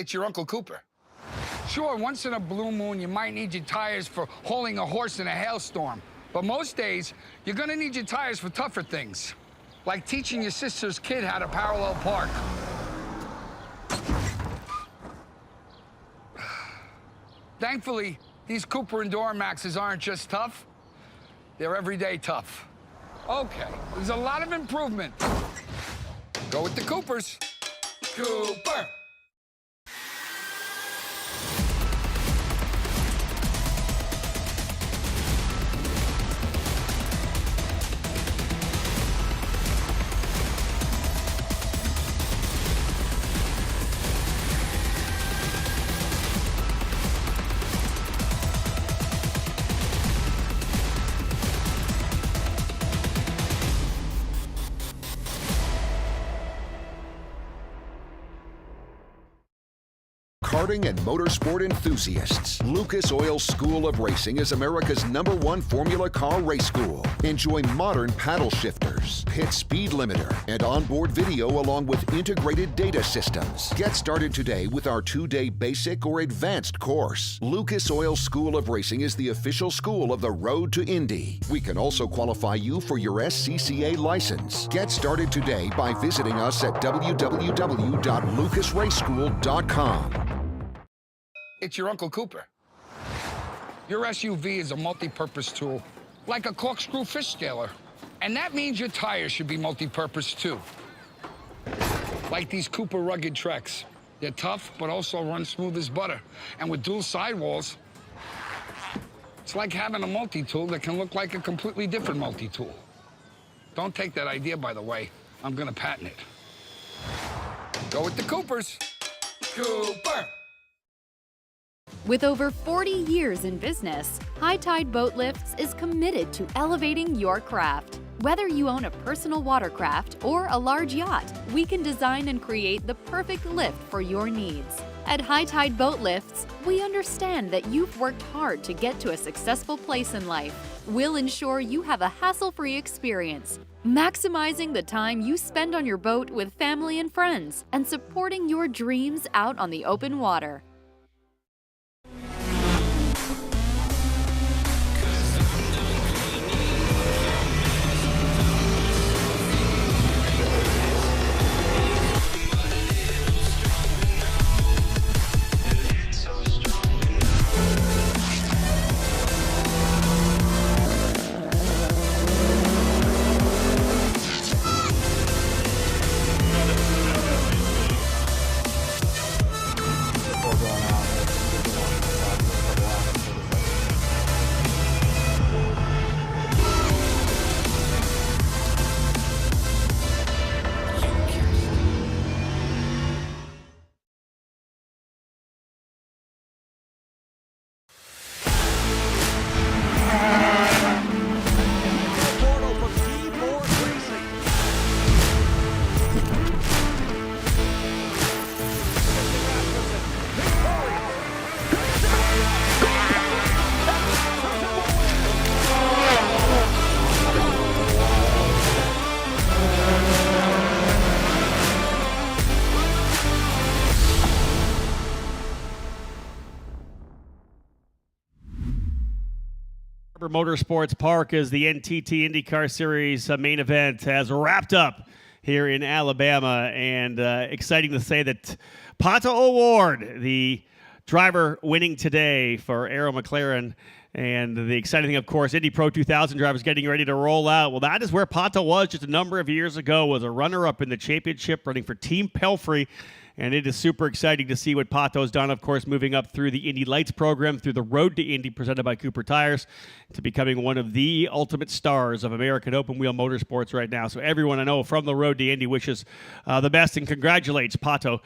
It's your Uncle Cooper. Sure, once in a blue moon, you might need your tires for hauling a horse in a hailstorm. But most days, you're gonna need your tires for tougher things, like teaching your sister's kid how to parallel park. Thankfully, these Cooper Enduramaxes aren't just tough, they're everyday tough. Okay, there's a lot of improvement. Go with the Coopers. Cooper. Karting and motorsport enthusiasts, Lucas Oil School of Racing is America's #1 Formula Car race school. Enjoy modern paddle shifters, pit speed limiter, and onboard video along with integrated data systems. Get started today with our 2-day basic or advanced course. Lucas Oil School of Racing is the official school of the road to Indy. We can also qualify you for your SCCA license. Get started today by visiting us at www.lucasraceschool.com. It's your Uncle Cooper. Your SUV is a multi-purpose tool, like a corkscrew fish scaler. And that means your tires should be multi-purpose too. Like these Cooper rugged Treks. They're tough, but also run smooth as butter. And with dual sidewalls, it's like having a multi-tool that can look like a completely different multi-tool. Don't take that idea, by the way. I'm gonna patent it. Go with the Coopers. Cooper. With over 40 years in business, High Tide Boat Lifts is committed to elevating your craft. Whether you own a personal watercraft or a large yacht, we can design and create the perfect lift for your needs. At High Tide Boat Lifts, we understand that you've worked hard to get to a successful place in life. We'll ensure you have a hassle-free experience, maximizing the time you spend on your boat with family and friends, and supporting your dreams out on the open water. Motorsports Park as the NTT IndyCar Series main event has wrapped up here in Alabama, and exciting to say that Pato O'Ward, the driver winning today for Arrow McLaren, and the exciting thing, of course, Indy Pro 2000 drivers getting ready to roll out. Well, that is where Pato was just a number of years ago, was a runner-up in the championship running for Team Pelfrey. And it is super exciting to see what Pato's done, of course, moving up through the Indy Lights program, through the Road to Indy presented by Cooper Tires, to becoming one of the ultimate stars of American open wheel motorsports right now. So everyone I know from the Road to Indy wishes the best and congratulates Pato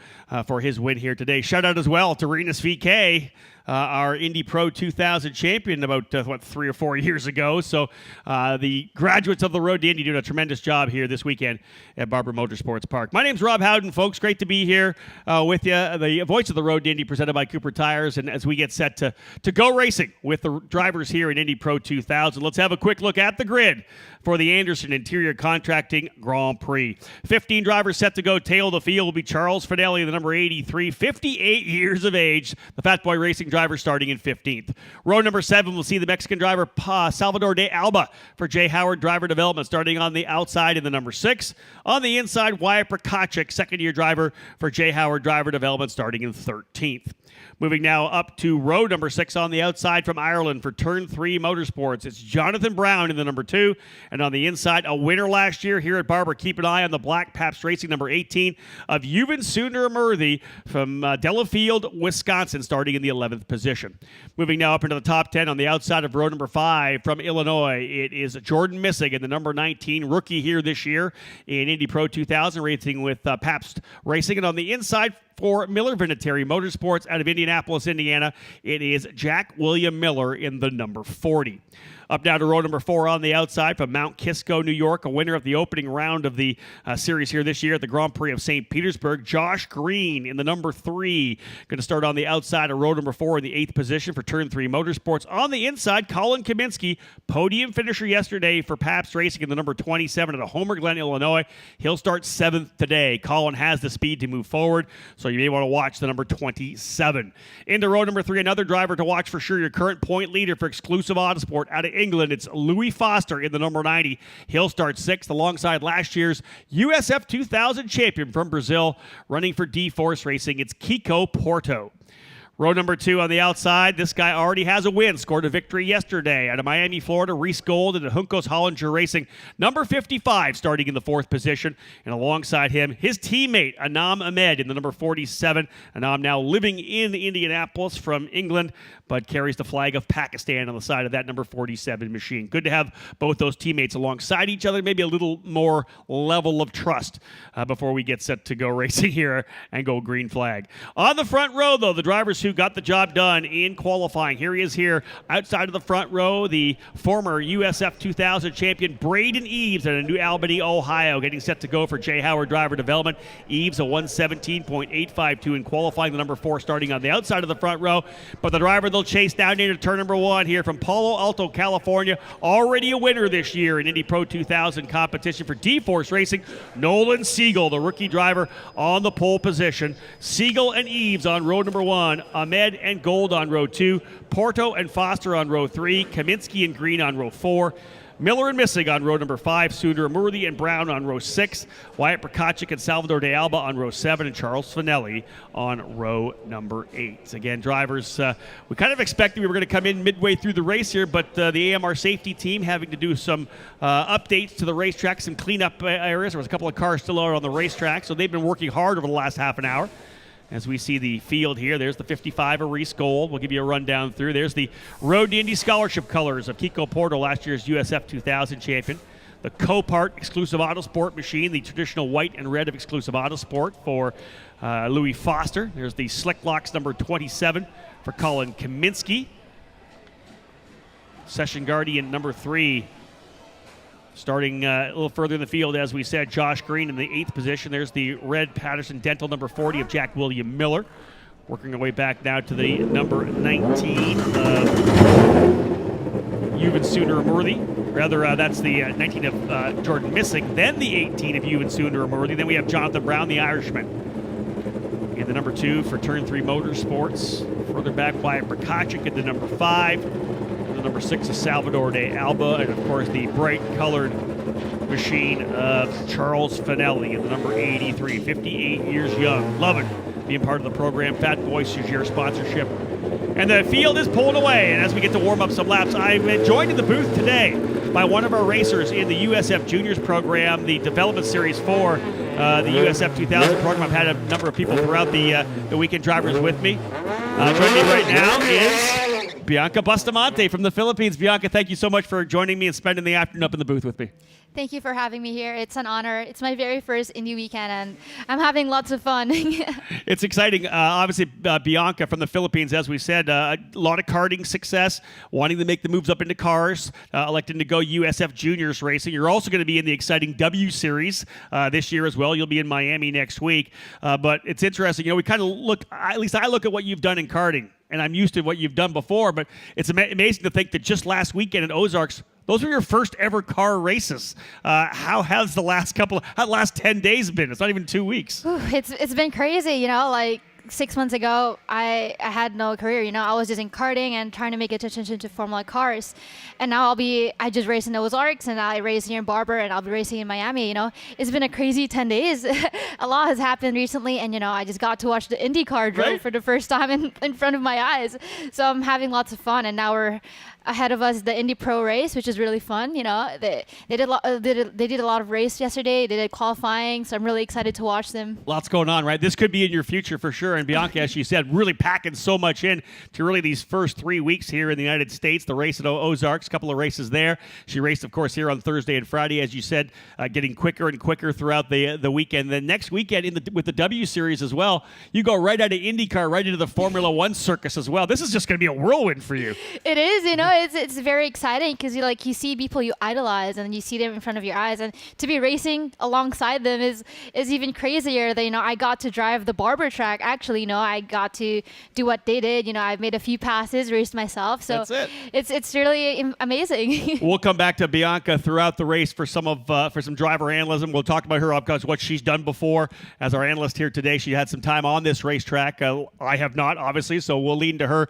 for his win here today. Shout out as well to Renus VK, our Indy Pro 2000 champion about, 3 or 4 years ago. So the graduates of the Road to Indy doing a tremendous job here this weekend at Barber Motorsports Park. My name's Rob Howden, folks. Great to be here. with you, the voice of the Road to Indy presented by Cooper Tires. And as we get set to go racing with the drivers here in Indy Pro 2000, let's have a quick look at the grid for the Anderson Interior Contracting Grand Prix. 15 drivers set to go. Tail of the field will be Charles Finelli, the number 83, 58 years of age. The Fat Boy Racing driver starting in 15th. Row number 7 will see the Mexican driver Salvador de Alba for J. Howard Driver Development starting on the outside in the number 6. On the inside, Wyatt Prokachik, second-year driver for J. Howard Driver Development starting in 13th. Moving now up to row number 6 on the outside from Ireland for Turn 3 Motorsports. It's Jonathan Brown in the number 2. And on the inside, a winner last year here at Barber. Keep an eye on the Black Paps Racing number 18 of Euvan Sunder-Murthy from Delafield, Wisconsin, starting in the 11th position. Moving now up into the top 10 on the outside of row number 5 from Illinois. It is Jordan Missig in the number 19, rookie here this year in Indy Pro 2000, racing with Pabst Racing. And on the inside, for Miller Vinatieri Motorsports out of Indianapolis, Indiana, it is Jack William Miller in the number 40. Up now to row number 4 on the outside from Mount Kisco, New York, a winner of the opening round of the series here this year at the Grand Prix of St. Petersburg. Josh Green in the number 3. Going to start on the outside of row number 4 in the 8th position for Turn 3 Motorsports. On the inside, Colin Kaminsky, podium finisher yesterday for Pabst Racing in the number 27 at Homer Glen, Illinois. He'll start 7th today. Colin has the speed to move forward, so you may want to watch the number 27. Into row number 3, another driver to watch for sure, your current point leader for Exclusive Autosport out of England. It's Louis Foster in the number 90. He'll start 6th alongside last year's USF 2000 champion from Brazil, running for D-Force Racing. It's Kiko Porto. Row number 2 on the outside. This guy already has a win. Scored a victory yesterday out of Miami, Florida. Reese Gold and Juncos Hollinger Racing. Number 55 starting in the 4th position. And alongside him, his teammate, Anam Ahmed in the number 47. Anam now living in Indianapolis from England, but carries the flag of Pakistan on the side of that number 47 machine. Good to have both those teammates alongside each other. Maybe a little more level of trust before we get set to go racing here and go green flag. On the front row, though, the drivers who got the job done in qualifying. Here he is here outside of the front row, the former USF 2000 champion Braden Eves out of New Albany, Ohio, getting set to go for J. Howard Driver Development. Eves a 117.852 in qualifying, the number 4 starting on the outside of the front row. But the driver they'll chase down into turn number 1 here from Palo Alto, California, already a winner this year in Indy Pro 2000 competition for D-Force Racing. Nolan Siegel, the rookie driver, on the pole position. Siegel and Eves on row number 1. Ahmed and Gold on row 2, Porto and Foster on row 3, Kaminsky and Green on row 4, Miller and Missig on row number 5, Sunder-Murthy and Brown on row 6, Wyatt Prokachik and Salvador de Alba on row 7, and Charles Finelli on row number 8. Again, drivers, we kind of expected we were going to come in midway through the race here, but the AMR safety team having to do some updates to the racetrack, some cleanup areas. There was a couple of cars still out on the racetrack, so they've been working hard over the last half an hour. As we see the field here, there's the 55 of Reese Gold. We'll give you a rundown through. There's the Road to Indy scholarship colors of Kiko Porto, last year's USF 2000 champion. The Copart Exclusive Autosport machine, the traditional white and red of Exclusive Autosport for Louis Foster. There's the Slick Locks number 27 for Colin Kaminsky. Session Guardian number 3. Starting a little further in the field, as we said, Josh Green in the 8th position. There's the red Patterson Dental number 40 of Jack William Miller. Working our way back now to the number 19 of Euvan Sunder-Murthy. Rather, that's the 19 of Jordan Missig. Then the 18 of Euvan Sunder-Murthy. Then we have Jonathan Brown, the Irishman. And the number 2 for Turn 3 Motorsports. Further back, Wyatt Prokachik at the number 5. The number 6 is Salvador de Alba, and of course the bright colored machine of Charles Finelli in the number 83, 58 years young. Love it, being part of the program. Fat Boy Sugier sponsorship. And the field is pulling away, and as we get to warm up some laps, I'm joined in the booth today by one of our racers in the USF Juniors program, the Development Series 4, the USF 2000 program. I've had a number of people throughout the weekend drivers with me. Joining me right now is Bianca Bustamante from the Philippines. Bianca, thank you so much for joining me and spending the afternoon up in the booth with me. Thank you for having me here. It's an honor. It's my very first Indy weekend, and I'm having lots of fun. It's exciting. Obviously, Bianca from the Philippines, as we said, a lot of karting success, wanting to make the moves up into cars, electing to go USF Juniors racing. You're also going to be in the exciting W Series this year as well. You'll be in Miami next week. But it's interesting. We kind of look, at least I look at what you've done in karting, and I'm used to what you've done before, but it's amazing to think that just last weekend in Ozarks, those were your first ever car races. How has the last 10 days been? It's not even 2 weeks. Ooh, it's been crazy, like 6 months ago, I had no career, I was just in karting and trying to make attention to Formula cars. And now I just race in the Ozarks, and I race here in Barber, and I'll be racing in Miami, It's been a crazy 10 days. A lot has happened recently, and, I just got to watch the Indy car drive for the first time in front of my eyes. So I'm having lots of fun, and now we're ahead of us the Indy Pro race, which is really fun. They did a lot of race yesterday. They did qualifying, so I'm really excited to watch them. Lots going on, right? This could be in your future for sure. And Bianca, as she said, really packing so much in to really these first 3 weeks here in the United States. The race at Ozarks, a couple of races there. She raced, of course, here on Thursday and Friday, as you said, getting quicker and quicker throughout the weekend. Then next weekend with the W Series as well, you go right out of IndyCar, right into the Formula One circus as well. This is just going to be a whirlwind for you. It is, it's very exciting because you see people you idolize and you see them in front of your eyes, and to be racing alongside them is even crazier. That I got to drive the Barber track. Actually, I got to do what they did. I've made a few passes, raced myself. So that's it. It's really amazing. We'll come back to Bianca throughout the race for some driver analysis. We'll talk about her because what she's done before as our analyst here today. She had some time on this racetrack. I have not, obviously, so we'll lean to her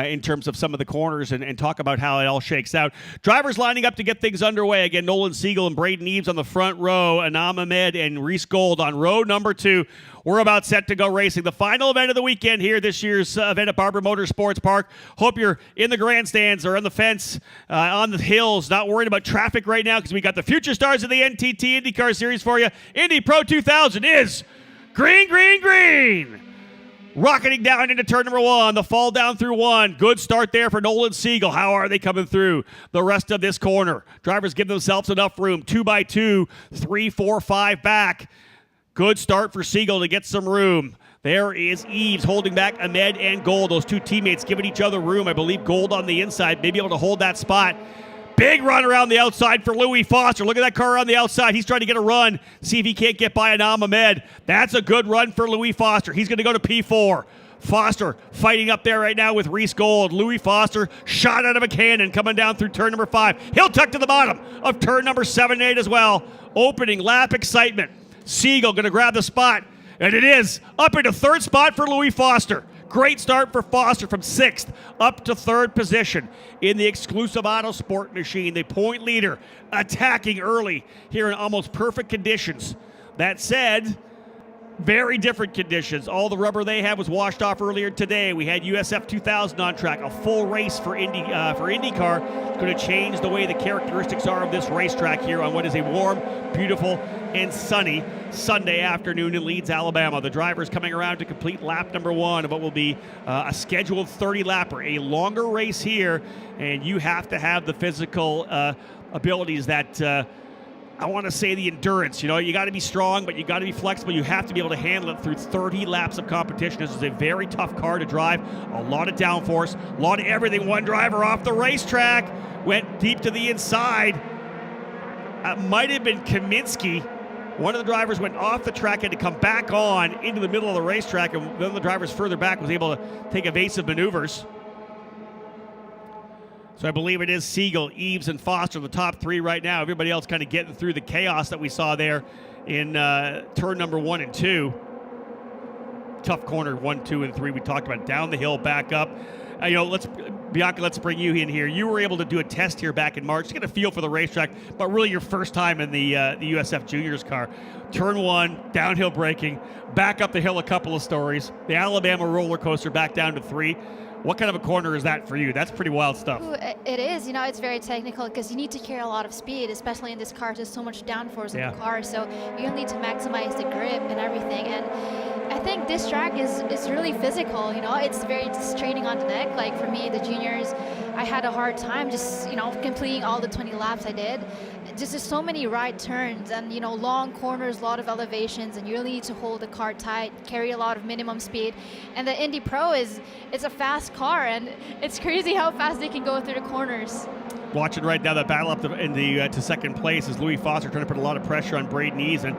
in terms of some of the corners and talk about how it all shakes out. Drivers lining up to get things underway. Again, Nolan Siegel and Braden Eves on the front row, Anam Ahmed and Reese Gold on row number 2. We're about set to go racing. The final event of the weekend here, this year's event at Barber Motorsports Park. Hope you're in the grandstands or on the fence, on the hills, not worried about traffic right now because we got the future stars of the NTT IndyCar Series for you. Indy Pro 2000 is green, green, green. Rocketing down into turn number 1. The fall down through 1. Good start there for Nolan Siegel. How are they coming through the rest of this corner? Drivers give themselves enough room. 2 by 2, 3, 4, 5 back. Good start for Siegel to get some room. There is Eves holding back Ahmed and Gold. Those two teammates giving each other room. I believe Gold on the inside may be able to hold that spot. Big run around the outside for Louis Foster. Look at that car on the outside. He's trying to get a run. See if he can't get by Anam Ahmed. That's a good run for Louis Foster. He's going to go to P4. Foster fighting up there right now with Reese Gold. Louis Foster shot out of a cannon coming down through turn number 5. He'll tuck to the bottom of turn number 7 and 8 as well. Opening lap excitement. Siegel going to grab the spot. And it is up into 3rd spot for Louis Foster. Great start for Foster from 6th up to 3rd position in the exclusive auto sport machine. The point leader attacking early here in almost perfect conditions. That said, very different conditions. All the rubber they had was washed off earlier today. We had USF 2000 on track, a full race for IndyCar. It's going to change the way the characteristics are of this racetrack here on what is a warm, beautiful, and sunny Sunday afternoon in Leeds, Alabama. The drivers coming around to complete lap number 1 of what will be a scheduled 30-lapper, a longer race here, and you have to have the physical abilities that I want to say the endurance. You got to be strong, but you got to be flexible. You have to be able to handle it through 30 laps of competition. This is a very tough car to drive. A lot of downforce, a lot of everything. One driver off the racetrack went deep to the inside. Might have been Kaminsky. One of the drivers went off the track, had to come back on into the middle of the racetrack, and then the drivers further back was able to take evasive maneuvers. So I believe it is Siegel, Eves, and Foster, the top 3 right now. Everybody else kind of getting through the chaos that we saw there in turn number 1 and 2. Tough corner 1, 2, and 3. We talked about down the hill, back up. Bianca, let's bring you in here. You were able to do a test here back in March to get a feel for the racetrack, but really your first time in the USF Juniors car. Turn 1, downhill braking, back up the hill a couple of stories, the Alabama roller coaster back down to 3. What kind of a corner is that for you? That's pretty wild stuff. Ooh, it is. It's very technical because you need to carry a lot of speed, especially in this car. There's so much downforce in the car, so you need to maximize the grip and everything. And I think this track is really physical. It's very straining on the neck. Like for me, the juniors, I had a hard time just completing all the 20 laps I did. just so many right turns and, you know, long corners, a lot of elevations, and you really need to hold the car tight, carry a lot of minimum speed. And the Indy Pro it's a fast car, and it's crazy how fast they can go through the corners. Watching right now, the battle up to second place is Louis Foster trying to put a lot of pressure on Braden Eves, and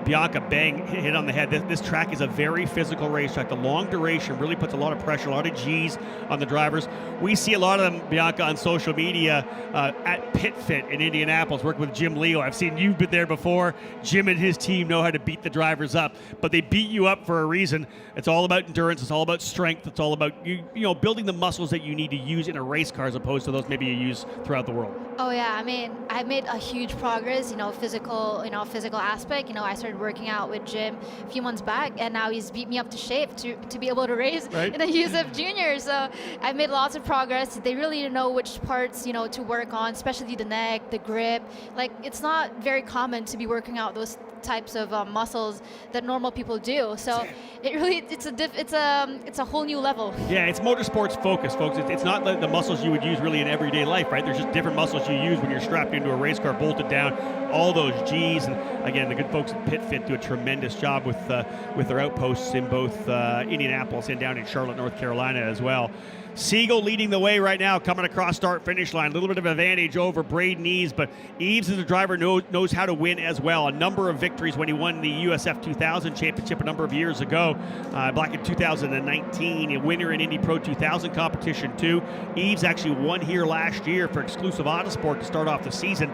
Bianca bang hit on the head. This track is a very physical racetrack. The long duration really puts a lot of pressure, a lot of G's on the drivers. We see a lot of them, Bianca, on social media at Pit Fit in Indianapolis, working with Jim Leo. I've seen you've been there before. Jim and his team know how to beat the drivers up, but they beat you up for a reason. It's all about endurance. It's all about strength. It's all about you know, building the muscles that you need to use in a race car as opposed to those maybe you use throughout the world. Oh yeah, I mean, I made a huge progress, you know, physical aspect. You know, I started working out with Jim a few months back, and now he's beat me up to shape to be able to race in the USF Junior. So I've made lots of progress. They really know which parts, you know, to work on, especially the neck, the grip. Like, it's not very common to be working out those types of muscles that normal people do. So it really, it's a whole new level. Yeah, it's motorsports focus, folks. It's not the muscles you would use really in everyday life, right? There's just different muscles you use when you're strapped into a race car, bolted down, all those G's. And again, the good folks at Pit Fit do a tremendous job with their outposts in both Indianapolis and down in Charlotte, North Carolina as well. Siegel leading the way right now, coming across start-finish line. A little bit of advantage over Braden Eves, but Eves as a driver knows how to win as well. A number of victories when he won the USF 2000 championship a number of years ago, back in 2019. A winner in Indy Pro 2000 competition too. Eves actually won here last year for Exclusive Autosport to start off the season.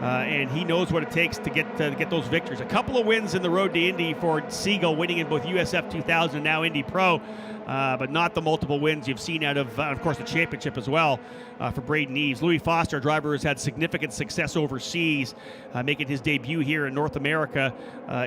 And he knows what it takes to get those victories. A couple of wins in the road to Indy for Siegel, winning in both USF 2000 and now Indy Pro, but not the multiple wins you've seen out of course, the championship as well for Braden Eves. Louis Foster, driver, has had significant success overseas, making his debut here in North America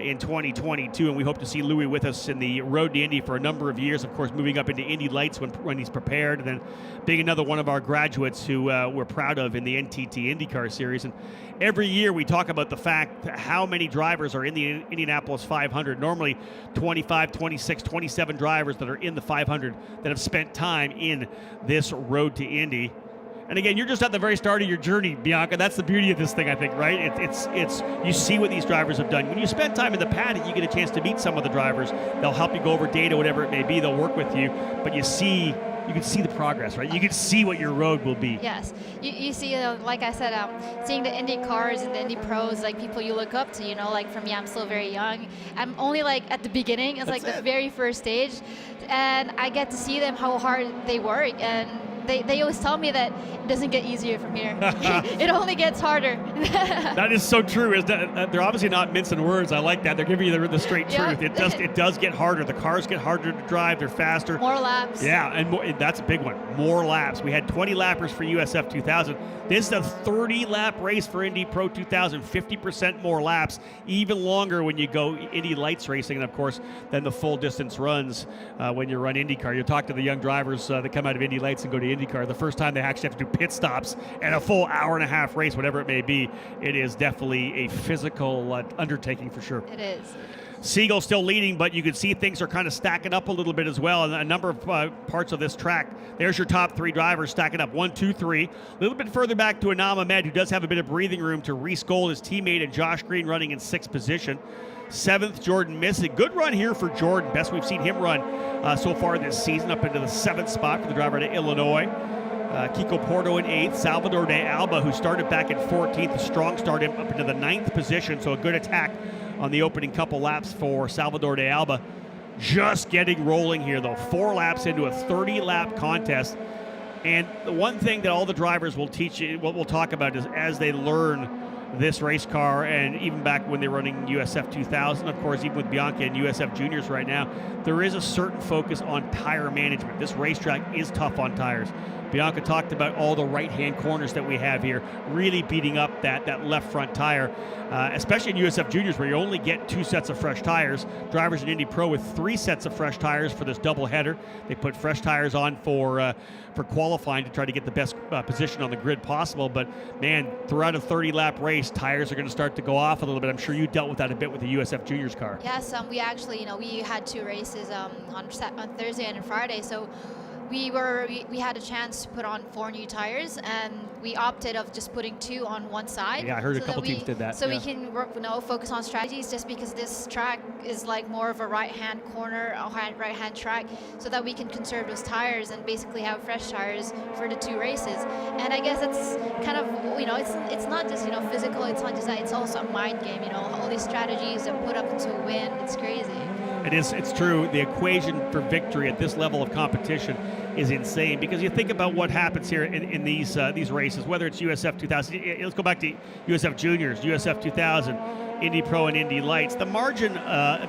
in 2022, and we hope to see Louis with us in the road to Indy for a number of years, of course, moving up into Indy Lights when he's prepared, and then being another one of our graduates who we're proud of in the NTT IndyCar Series. And every year we talk about the fact how many drivers are in the Indianapolis 500. Normally 25, 26, 27 drivers that are in the 500 that have spent time in this road to Indy. And again, you're just at the very start of your journey, Bianca. That's the beauty of this thing, I think, right? It's you see what these drivers have done. When you spend time in the paddock, you get a chance to meet some of the drivers. They'll help you go over data, whatever it may be. They'll work with you, but you can see the progress, right? You can see what your road will be. Yes, you see, like I said, seeing the Indy cars and the Indy pros, like people you look up to, you know, like for me, I'm still very young. I'm only like at the beginning. It's like the very first stage, and I get to see them, how hard they work, and they always tell me that it doesn't get easier from here. It only gets harder. That is so true. They're obviously not mincing words. I like that. They're giving you the straight truth. It does get harder. The cars get harder to drive. They're faster. More laps. Yeah, and that's a big one. More laps. We had 20 lappers for USF 2000. This is a 30-lap race for Indy Pro 2000. 50% more laps. Even longer when you go Indy Lights racing, and of course, then the full distance runs when you run IndyCar. You'll talk to the young drivers that come out of Indy Lights and go to IndyCar. The first time they actually have to do pit stops and a full hour and a half race, whatever it may be, it is definitely a physical undertaking for sure. It is. Siegel still leading, but you can see things are kind of stacking up a little bit as well in a number of parts of this track. There's your top three drivers stacking up, 1, 2, 3. A little bit further back to Anam Ahmed, who does have a bit of breathing room, to Reese Gold, his teammate, and Josh Green running in 6th position. 7th, Jordan Missig. Good run here for Jordan. Best we've seen him run so far this season, up into the 7th spot for the driver to Illinois. Kiko Porto in 8th. Salvador de Alba, who started back in 14th, a strong start him up into the 9th position, so a good attack on the opening couple laps for Salvador de Alba. Just getting rolling here, though. 4 laps into a 30-lap contest. And the one thing that all the drivers will teach you, what we'll talk about, is as they learn this race car, and even back when they're running USF 2000, of course, even with Bianca and USF Juniors right now, there is a certain focus on tire management. This racetrack is tough on tires. Bianca talked about all the right-hand corners that we have here, really beating up that left front tire, especially in USF Juniors, where you only get 2 sets of fresh tires. Drivers in Indy Pro with 3 sets of fresh tires for this doubleheader. They put fresh tires on for qualifying to try to get the best position on the grid possible. But man, throughout a 30-lap race, tires are going to start to go off a little bit. I'm sure you dealt with that a bit with the USF Juniors car. Yes, we actually, we had 2 races on Thursday and Friday, so we had a chance to put on 4 new tires, and we opted of just putting 2 on one side. Yeah, I heard a so couple that we- teams did that. So yeah. we can work, focus on strategies, just because this track is like more of a right-hand corner, right-hand track, so that we can conserve those tires and basically have fresh tires for the 2 races. And I guess it's kind of, it's not just, physical, it's not just that, it's also a mind game, all these strategies that put up into a win, it's crazy. It's true. The equation for victory at this level of competition is insane, because you think about what happens here in these races, whether it's USF 2000, let's go back to USF Juniors, USF 2000, Indy Pro and Indy Lights. The margin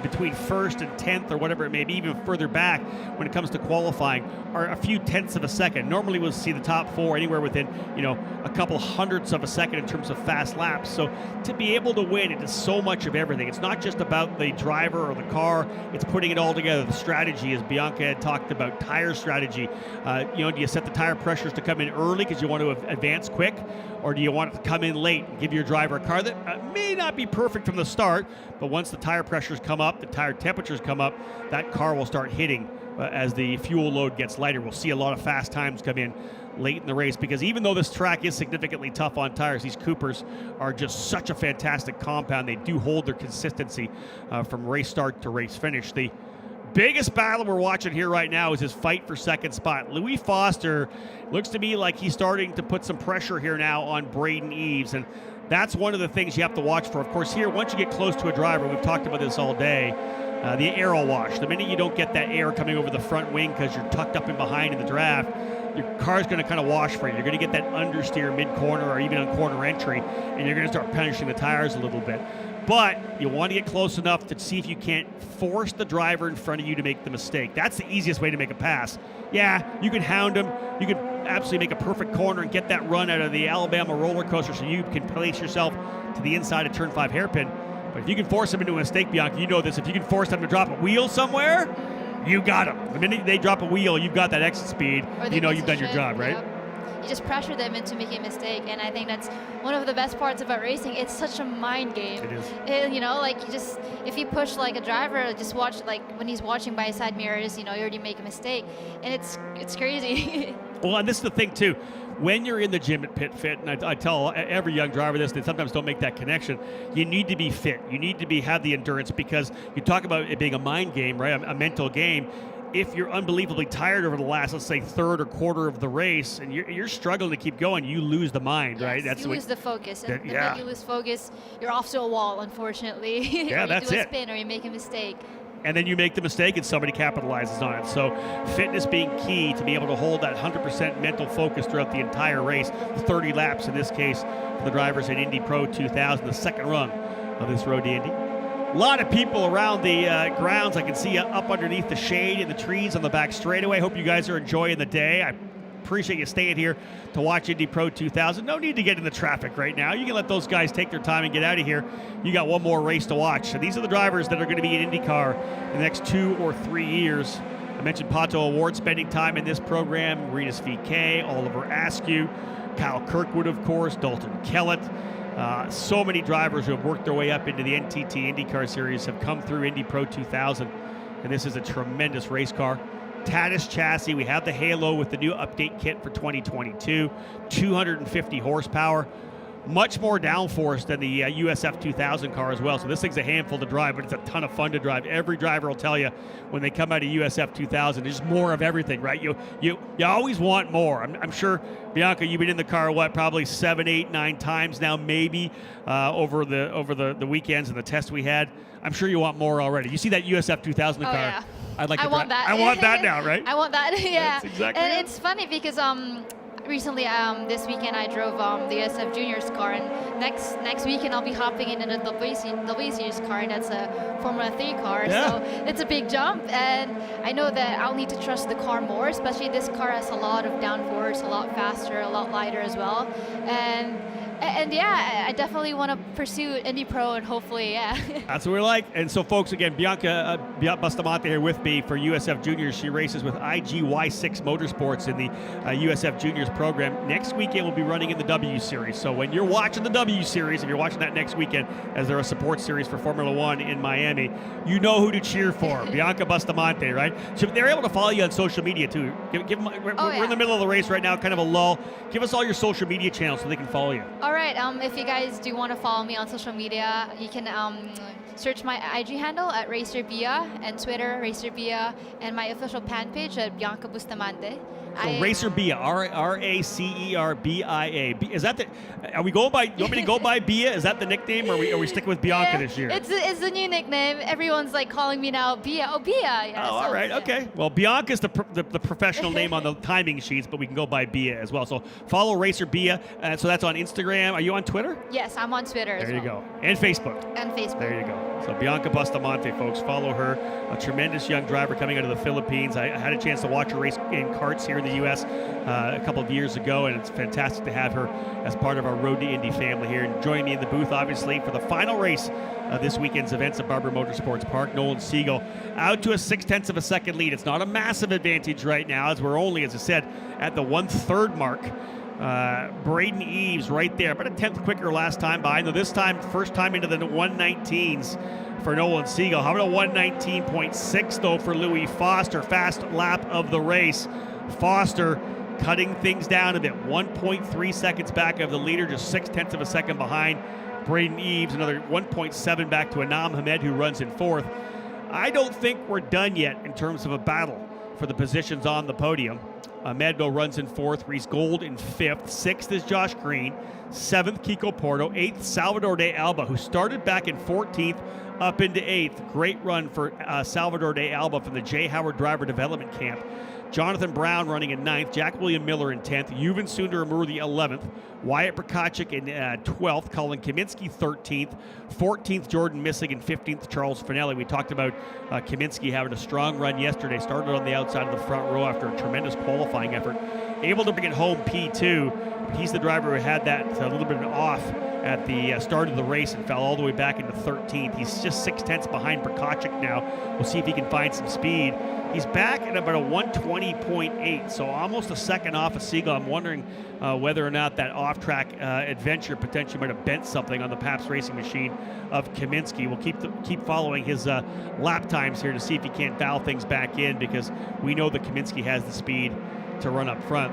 between first and 10th or whatever it may be, even further back when it comes to qualifying, are a few tenths of a second. Normally we'll see the top 4 anywhere within, a couple hundredths of a second in terms of fast laps. So to be able to win, it is so much of everything. It's not just about the driver or the car, it's putting it all together. The strategy, as Bianca had talked about, tire strategy. Do you set the tire pressures to come in early because you want to advance quick? Or do you want it to come in late and give your driver a car that may not be perfect from the start, but once the tire pressures come up, the tire temperatures come up, that car will start hitting as the fuel load gets lighter. We'll see a lot of fast times come in late in the race, because even though this track is significantly tough on tires, these Coopers are just such a fantastic compound. They do hold their consistency from race start to race finish. The biggest battle we're watching here right now is his fight for second spot. Louis Foster looks to me like he's starting to put some pressure here now on Braden Eves, and that's one of the things you have to watch for. Of course, here, once you get close to a driver, we've talked about this all day, the aero wash. The minute you don't get that air coming over the front wing because you're tucked up and behind in the draft, your car's going to kind of wash for you. You're going to get that understeer mid-corner or even on corner entry, and you're going to start punishing the tires a little bit. But you want to get close enough to see if you can't force the driver in front of you to make the mistake. That's the easiest way to make a pass. Yeah, you can hound him. You can absolutely make a perfect corner and get that run out of the Alabama roller coaster so you can place yourself to the inside of turn 5 hairpin. But if you can force them into a mistake, Bianca, you know this. If you can force them to drop a wheel somewhere, you got them. The minute they drop a wheel, you've got that exit speed. You know you've done your job, right? Yep. You just pressure them into making a mistake, and I think that's one of the best parts about racing. It's such a mind game. It is. If you push like a driver, just watch, like when he's watching by his side mirrors, you already make a mistake, and it's crazy. Well, and this is the thing too. When you're in the gym at Pit Fit, and I tell every young driver this, they sometimes don't make that connection, you need to be fit. You need to have the endurance, because you talk about it being a mind game, right? A mental game. If you're unbelievably tired over the last, let's say, third or quarter of the race, and you're struggling to keep going, you lose the mind, right? Yes, you lose the focus. And the minute you lose focus, you're off to a wall, unfortunately. Yeah, or that's you do it. a spin, or you make a mistake. And then you make the mistake and somebody capitalizes on it. So fitness being key to be able to hold that 100% mental focus throughout the entire race, 30 laps in this case for the drivers at Indy Pro 2000, the second run of this road to Indy. A lot of people around the grounds. I can see you up underneath the shade in the trees on the back straightaway. Hope you guys are enjoying the day. I appreciate you staying here to watch Indy Pro 2000. No need to get in the traffic right now. You can let those guys take their time and get out of here. You got one more race to watch. And these are the drivers that are going to be in IndyCar in the next 2 or 3 years. I mentioned Pato O'Ward spending time in this program, Marinus VK, Oliver Askew, Kyle Kirkwood, of course, Dalton Kellett. So many drivers who have worked their way up into the NTT IndyCar Series have come through Indy Pro 2000, and this is a tremendous race car. Tatis chassis, we have the Halo with the new update kit for 2022, 250 horsepower, much more downforce than the USF 2000 car as well. So this thing's a handful to drive, but it's a ton of fun to drive. Every driver will tell you when they come out of USF 2000, there's more of everything, right? You always want more. I'm sure, Bianca, you've been in the car, probably 7, 8, 9 times now, maybe over the weekends and the test we had. I'm sure you want more already. You see that USF 2000 car? Yeah. I want that. I want that now, right? I want that. Yeah. That's exactly and it. It's funny because recently this weekend I drove the USF Juniors car, and next weekend I'll be hopping into the W Series car, and that's a Formula 3 car. Yeah. So it's a big jump, and I know that I'll need to trust the car more, especially this car has a lot of downforce, a lot faster, a lot lighter as well. And And yeah, I definitely want to pursue Indy Pro and hopefully, yeah. That's what we like. And so, folks, again, Bianca Bustamante here with me for USF Juniors. She races with IGY6 Motorsports in the USF Juniors program. Next weekend, we'll be running in the W Series. So when you're watching the W Series, if you're watching that next weekend, as they're a support series for Formula One in Miami, you know who to cheer for. Bianca Bustamante, right? So they're able to follow you on social media, too. Give them, we're in the middle of the race right now, kind of a lull. Give us all your social media channels so they can follow you. All right, if you guys do want to follow me on social media, you can search my IG handle at RacerBia and Twitter, RacerBia, and my official fan page at Bianca Bustamante. So RacerBia, RacerBia. Is that the? Are we going by? You want me to go by Bia? Is that the nickname, or are we sticking with Bianca this year? It's the new nickname. Everyone's like calling me now Bia. Oh, Bia. Yeah, oh, all right. Okay. Well, Bianca's the professional name on the timing sheets, but we can go by Bia as well. So follow RacerBia. So that's on Instagram. Are you on Twitter? Yes, I'm on Twitter. There you go. And Facebook. There you go. So Bianca Bustamante, folks, follow her. A tremendous young driver coming out of the Philippines. I had a chance to watch her race in karts here in the U.S. A couple of years ago, and it's fantastic to have her as part of our Road to Indy family here. And joining me in the booth, obviously, for the final race of this weekend's events at Barber Motorsports Park, Nolan Siegel out to a 0.6 of a second lead. It's not a massive advantage right now, as we're only, as I said, at the 1/3 mark. Braden Eves right there, about a 10th quicker last time by. Now this time, first time into the 119s for Nolan Siegel. How about a 119.6 though for Louis Foster? Fast lap of the race. Foster cutting things down a bit. 1.3 seconds back of the leader, just 0.6 of a second behind Braden Eves. Another 1.7 back to Anam Hamed, who runs in 4th. I don't think we're done yet in terms of a battle for the positions on the podium. Medbo runs in 4th, Reese Gold in 5th, 6th is Josh Green, 7th Kiko Porto, 8th Salvador de Alba, who started back in 14th up into 8th. Great run for Salvador de Alba from the J. Howard Driver Development Camp. Jonathan Brown running in 9th, Jack William Miller in 10th, Yuvan Sundaramurthy 11th, Wyatt Prokachik in 12th, Colin Kaminsky 13th, 14th Jordan Missing, and 15th Charles Finelli. We talked about Kaminsky having a strong run yesterday, started on the outside of the front row after a tremendous qualifying effort, able to bring it home P2. He's the driver who had that a little bit off at the start of the race and fell all the way back into 13th. He's just 0.6 behind Prokachik now. We'll see if he can find some speed. He's back at about a 120.8, so almost a second off of Siegel. I'm wondering whether or not that off-track adventure potentially might have bent something on the Pabst Racing machine of Kaminsky. We'll keep following his lap times here to see if he can't dial things back in, because we know that Kaminsky has the speed to run up front.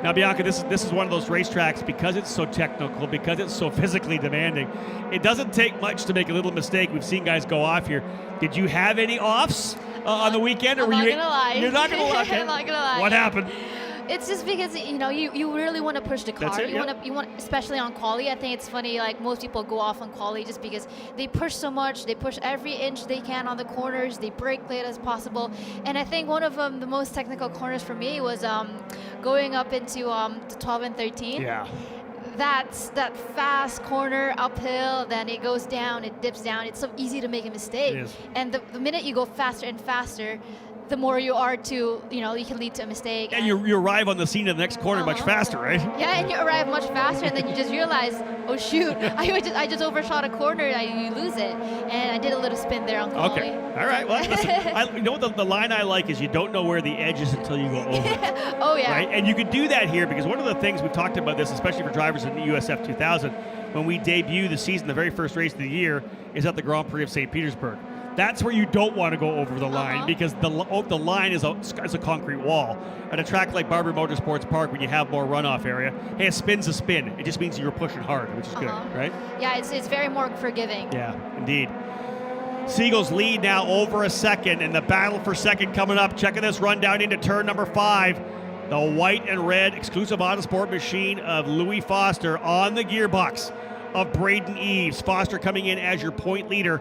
Now, Bianca, this is one of those racetracks, because it's so technical, because it's so physically demanding, it doesn't take much to make a little mistake. We've seen guys go off here. Did you have any offs on the weekend? Or I'm not gonna lie. You're not going to lie? Okay. I'm not gonna lie. What happened? It's just because you really want to push the car. That's it, you want, especially on quali. I think it's funny, like most people go off on quali just because they push so much. They push every inch they can on the corners. They brake late as possible. And I think one of the most technical corners for me was going up into the 12 and 13. Yeah. That's that fast corner uphill, then it goes down, it dips down. It's so easy to make a mistake. It is. And the minute you go faster and faster, the more you are to, you can lead to a mistake. And you arrive on the scene of the next corner much faster, right? Yeah, and you arrive much faster, and then you just realize, oh shoot, I just overshot a corner, you lose it. And I did a little spin there on quali. Okay, all right. Well, listen, you know what the line I like is you don't know where the edge is until you go over it. Oh yeah. Right, and you can do that here, because one of the things we talked about this, especially for drivers in the USF 2000, when we debut the season, the very first race of the year is at the Grand Prix of St. Petersburg. That's where you don't want to go over the line, because the line is a concrete wall. At a track like Barber Motorsports Park, when you have more runoff area, hey, a spin's a spin. It just means you're pushing hard, which is good, right? Yeah, it's very more forgiving. Yeah, indeed. Siegel's lead now over a second, and the battle for second coming up. Checking this run down into turn number 5. The white and red exclusive Autosport machine of Louis Foster on the gearbox of Braden Eves. Foster coming in as your point leader.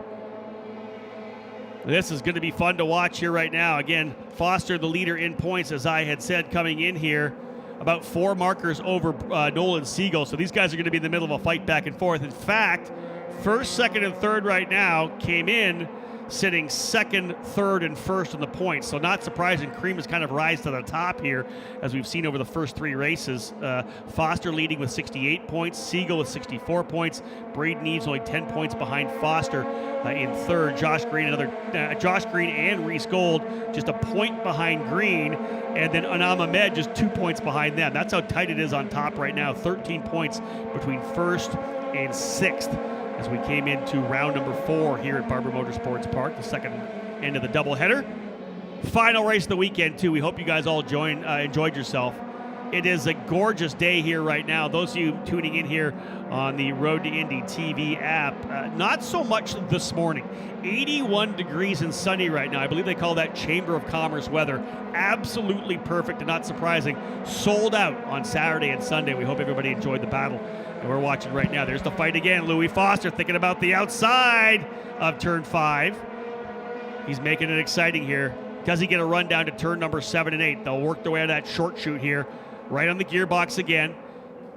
This is going to be fun to watch here right now. Again, Foster the leader in points, as I had said coming in here. About 4 markers over Nolan Siegel. So these guys are going to be in the middle of a fight back and forth. In fact, first, second, and third right now came in sitting second, third, and first in the points. So not surprising, Cream has kind of rise to the top here, as we've seen over the first 3 races. Foster leading with 68 points, Siegel with 64 points, Braden Eves only 10 points behind Foster in third. Josh Green and Reese Gold just a point behind Green, and then Anam Ahmed just 2 points behind them. That's how tight it is on top right now. 13 points between first and sixth as we came into round number 4 here at Barber Motorsports Park, the second end of the doubleheader. Final race of the weekend, too. We hope you guys all enjoyed yourself. It is a gorgeous day here right now. Those of you tuning in here on the Road to Indy TV app, not so much this morning. 81 degrees and sunny right now. I believe they call that Chamber of Commerce weather. Absolutely perfect and not surprising. Sold out on Saturday and Sunday. We hope everybody enjoyed the battle. And we're watching right now. There's the fight again. Louis Foster thinking about the outside of turn 5. He's making it exciting here. Does he get a run down to turn number 7 and 8? They'll work their way out of that short shoot here. Right on the gearbox again.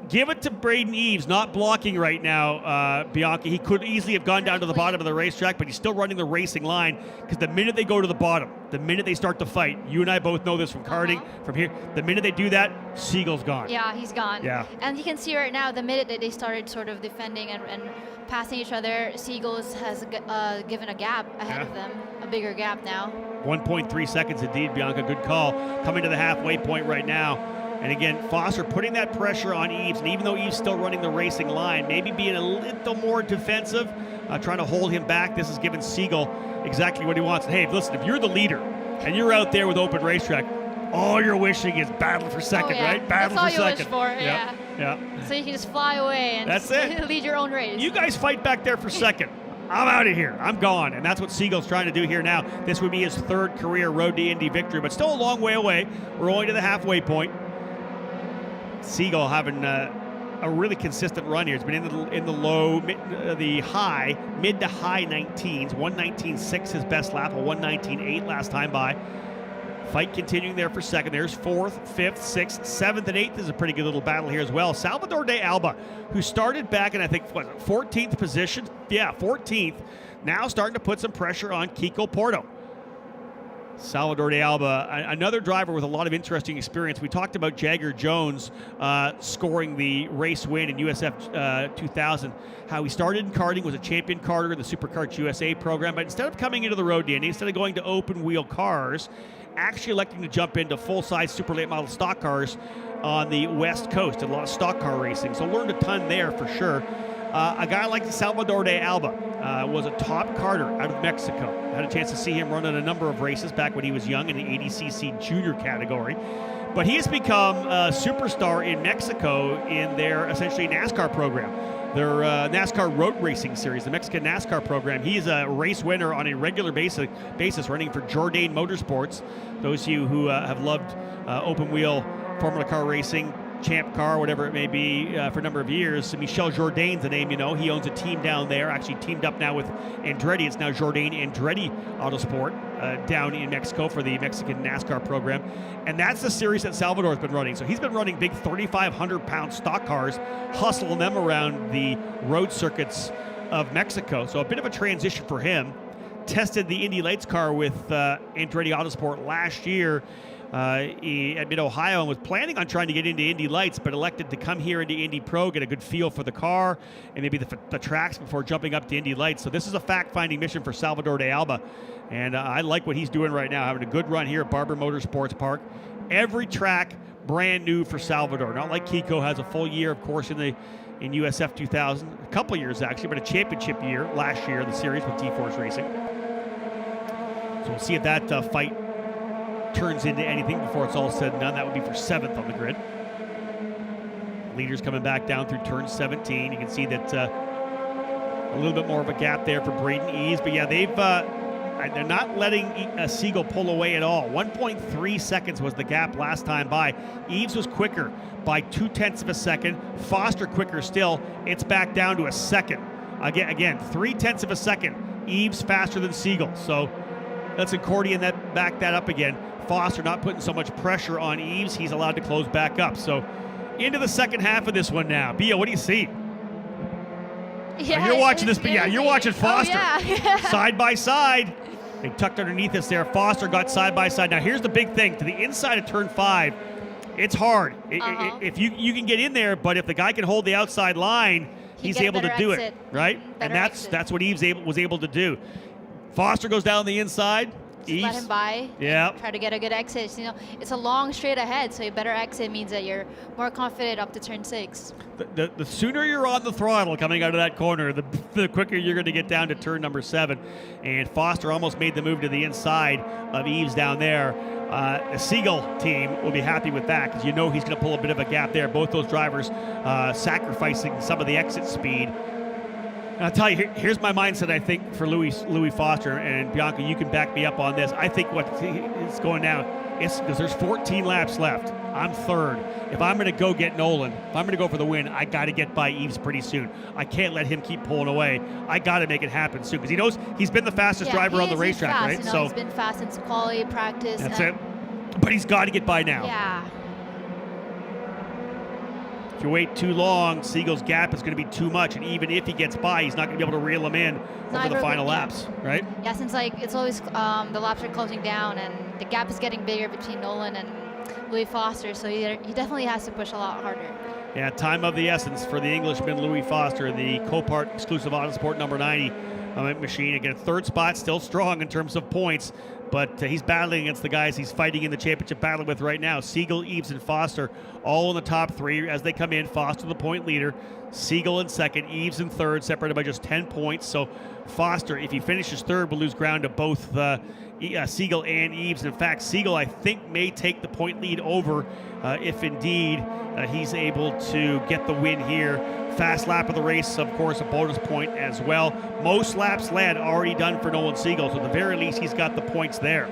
Give it to Braden Eves, not blocking right now, Bianchi. He could easily have gone down to the bottom of the racetrack, but he's still running the racing line, because the minute they go to the bottom, the minute they start to fight, you and I both know this from karting, from here, the minute they do that, Siegel's gone. Yeah, he's gone. Yeah. And you can see right now, the minute that they started sort of defending and passing each other, Siegel has given a gap ahead of them, a bigger gap now. 1.3 seconds indeed, Bianca. Good call. Coming to the halfway point right now. And again, Foster putting that pressure on Eves, and even though Eves still running the racing line, maybe being a little more defensive, trying to hold him back. This has given Siegel exactly what he wants. And hey, listen, if you're the leader and you're out there with open racetrack, all you're wishing is battle for second, right? Battle That's for all second. You wish for, yeah. So you can just fly away and That's it. lead your own race. You guys fight back there for second. I'm out of here. I'm gone. And that's what Siegel's trying to do here now. This would be his 3rd career Road to Indy victory, but still a long way away. We're only to the halfway point. Siegel having a really consistent run here. It's been in the low, mid to high 19s. 119.6 his best lap, a 119.8 last time by. Fight continuing there for second. There's 4th, 5th, 6th, 7th, and 8th is a pretty good little battle here as well. Salvador de Alba, who started back in, I think, 14th position. Yeah, 14th. Now starting to put some pressure on Kiko Porto. Salvador de Alba, another driver with a lot of interesting experience. We talked about Jagger Jones scoring the race win in USF 2000, how he started in karting, was a champion karter in the SuperKarts USA program, but instead of coming into the Road to Indy, instead of going to open wheel cars, actually electing to jump into full-size super late model stock cars on the West Coast. Did a lot of stock car racing, so learned a ton there for sure. A guy like Salvador de Alba was a top karter out of Mexico. Had a chance to see him run in a number of races back when he was young in the 80cc junior category. But he has become a superstar in Mexico in their essentially NASCAR program. Their NASCAR road racing series, the Mexican NASCAR program. He's a race winner on a regular basis running for Jourdain Motorsports. Those of you who have loved open wheel Formula car racing, Champ Car, whatever it may be, for a number of years. Michel Jourdain's the name, you know. He owns a team down there, actually teamed up now with Andretti. It's now Jourdain Andretti Autosport down in Mexico for the Mexican NASCAR program. And that's the series that Salvador's been running. So he's been running big 3,500-pound stock cars, hustling them around the road circuits of Mexico. So a bit of a transition for him. Tested the Indy Lights car with Andretti Autosport last year at Mid-Ohio, and was planning on trying to get into Indy Lights, but elected to come here into Indy Pro, get a good feel for the car and maybe the tracks before jumping up to Indy Lights. So this is a fact-finding mission for Salvador de Alba, and I like what he's doing right now, having a good run here at Barber Motorsports Park. Every track brand new for Salvador, not like Kiko has a full year, of course, in USF 2000, a couple years actually, but a championship year last year in the series with T-Force Racing. So we'll see if that fight turns into anything before it's all said and done. That would be for 7th on the grid. Leaders coming back down through turn 17. You can see that a little bit more of a gap there for Braden Eves. But yeah, they're not letting Siegel pull away at all. 1.3 seconds was the gap last time by. Eves was quicker by 0.2 of a second. Foster quicker still. It's back down to a second. Again, 0.3 of a second. Eves faster than Siegel. So let's accordion that, back that up again. Foster not putting so much pressure on Eves. He's allowed to close back up. So into the second half of this one now. Bia, what do you see? Yeah, you're watching it's this, but yeah, you're really- watching Foster. Oh, yeah. Side by side. They tucked underneath us there. Foster got side by side. Now here's the big thing. To the inside of turn 5, it's hard. If you can get in there, but if the guy can hold the outside line, he's able to do it, right? And that's what Eves was able to do. Foster goes down the inside. Just let him by. Yeah. Try to get a good exit. You know, it's a long straight ahead, so a better exit means that you're more confident up to turn 6. The sooner you're on the throttle coming out of that corner, the quicker you're going to get down to turn number 7. And Foster almost made the move to the inside of Eves down there. The Siegel team will be happy with that because you know he's going to pull a bit of a gap there. Both those drivers sacrificing some of the exit speed. And I'll tell you, here's my mindset, I think, for Louis Foster, and Bianca, you can back me up on this. I think what is going now is because there's 14 laps left. I'm third. If I'm going to go get Nolan, if I'm going to go for the win, I got to get by Eves pretty soon. I can't let him keep pulling away. I got to make it happen soon because he knows he's been the fastest driver on the racetrack, fast, right? You know, So he's been fast since quality, practice. That's it. But he's got to get by now. Yeah. If you wait too long, Siegel's gap is going to be too much, and even if he gets by, he's not going to be able to reel him in over the final laps, right? Yeah, since it's always the laps are closing down, and the gap is getting bigger between Nolan and Louis Foster, so he definitely has to push a lot harder. Yeah, time of the essence for the Englishman Louis Foster, the Copart exclusive Autosport number 90 machine. Again, third spot, still strong in terms of points, but he's battling against the guys he's fighting in the championship battle with right now. Siegel, Eves, and Foster all in the top 3 as they come in. Foster the point leader, Siegel in second, Eves in third, separated by just 10 points. So Foster, if he finishes third, will lose ground to both Siegel and Eves. In fact, Siegel, I think, may take the point lead over if indeed he's able to get the win here. Fast lap of the race, of course, a bonus point as well. Most laps led already done for Nolan Siegel, so at the very least, he's got the points there.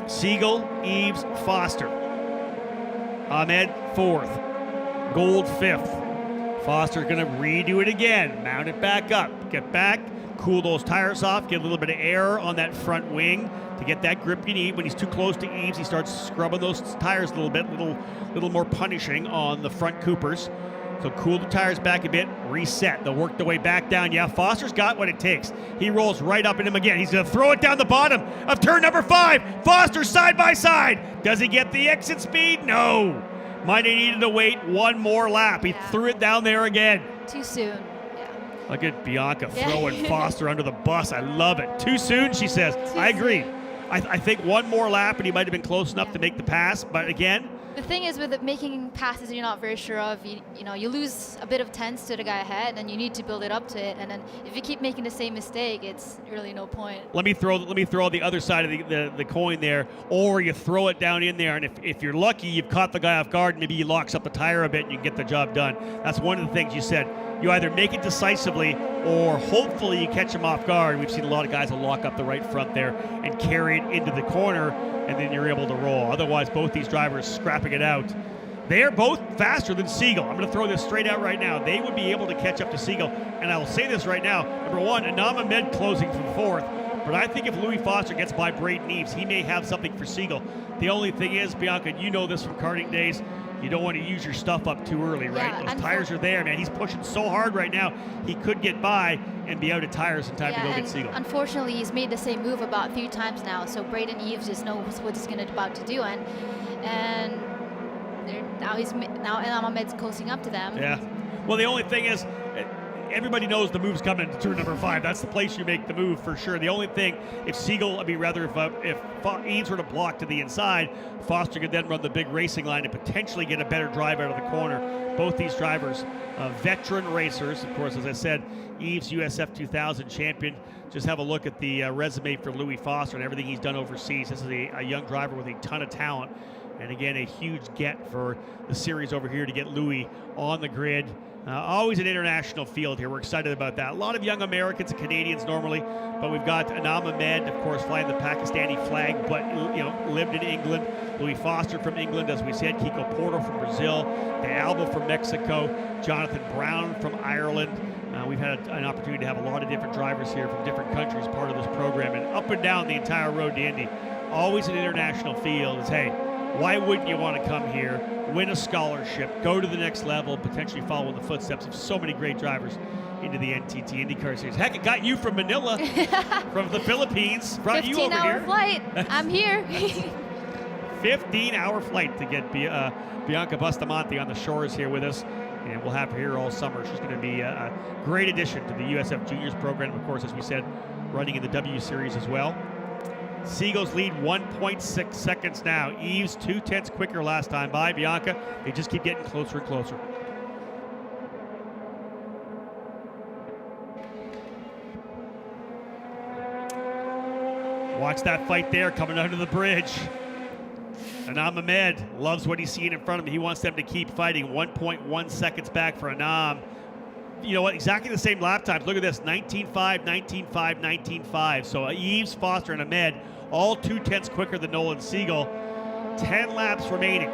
Siegel, Eves, Foster. Ahmed, 4th. Gold, 5th. Foster going to redo it again. Mount it back up. Get back. Cool those tires off. Get a little bit of air on that front wing to get that grip you need. When he's too close to Eves, he starts scrubbing those tires a little bit, little more punishing on the front Coopers. So cool the tires back a bit, reset. They'll work their way back down. Yeah, Foster's got what it takes. He rolls right up in him again. He's going to throw it down the bottom of turn number 5. Foster side by side. Does he get the exit speed? No. Might have needed to wait one more lap. He threw it down there again. Too soon. Look at Bianca throwing Foster under the bus. I love it. Too soon, she says. I agree. I think one more lap and he might have been close enough to make the pass. But again, the thing is with making passes you're not very sure of, you lose a bit of tense to the guy ahead, and you need to build it up to it. And then if you keep making the same mistake, it's really no point. Let me throw the other side of the coin there, or you throw it down in there, and if you're lucky, you've caught the guy off guard, and maybe he locks up the tire a bit, and you can get the job done. That's one of the things you said. You either make it decisively or hopefully you catch him off guard. We've seen a lot of guys will lock up the right front there and carry it into the corner, and then you're able to roll. Otherwise, both these drivers scrapping it out. They are both faster than Siegel. I'm going to throw this straight out right now. They would be able to catch up to Siegel. And I will say this right now. Number 1, Anam Ahmed closing from 4th. But I think if Louis Foster gets by Braden Eves, he may have something for Siegel. The only thing is, Bianca, you know this from karting days, you don't want to use your stuff up too early, right? Yeah, those tires are there, man. He's pushing so hard right now. He could get by and be out of tires in time to go get Siegel. Unfortunately, he's made the same move about 3 times now, so Braden Eves just knows what he's about to do, and now Ahmed's closing up to them. Yeah. Well, the only thing is, everybody knows the move's coming to turn number 5. That's the place you make the move for sure. The only thing, if Eves were to block to the inside, Foster could then run the big racing line and potentially get a better drive out of the corner. Both these drivers, veteran racers, of course, as I said, Eves USF 2000 champion. Just have a look at the resume for Louis Foster and everything he's done overseas. This is a young driver with a ton of talent. And again, a huge get for the series over here to get Louis on the grid. Always an international field here. We're excited about that. A lot of young Americans and Canadians normally, but we've got Anam Ahmed, of course, flying the Pakistani flag, but lived in England. Louis Foster from England, as we said. Kiko Porto from Brazil. De Alba from Mexico. Jonathan Brown from Ireland. We've had an opportunity to have a lot of different drivers here from different countries part of this program, and up and down the entire road to Indy. Always an international field. Hey, Why wouldn't you want to come here, win a scholarship, go to the next level, potentially follow in the footsteps of so many great drivers into the NTT IndyCar Series? Heck, it got you from Manila, from the Philippines, brought you over here. 15-hour flight. I'm here. 15-hour flight to get Bianca Bustamante on the shores here with us. And we'll have her here all summer. She's going to be a great addition to the USF Juniors program. Of course, as we said, running in the W Series as well. Siegel's lead 1.6 seconds now. Eves 0.2 quicker last time by. Bianca, they just keep getting closer and closer. Watch that fight there coming under the bridge. Anam Ahmed loves what he's seeing in front of him. He wants them to keep fighting. 1.1 seconds back for Anam. You know what? Exactly the same lap times. Look at this. 19.5, 19.5, 19.5. So Eves, Foster, and Ahmed all 0.2 quicker than Nolan Siegel. 10 laps remaining.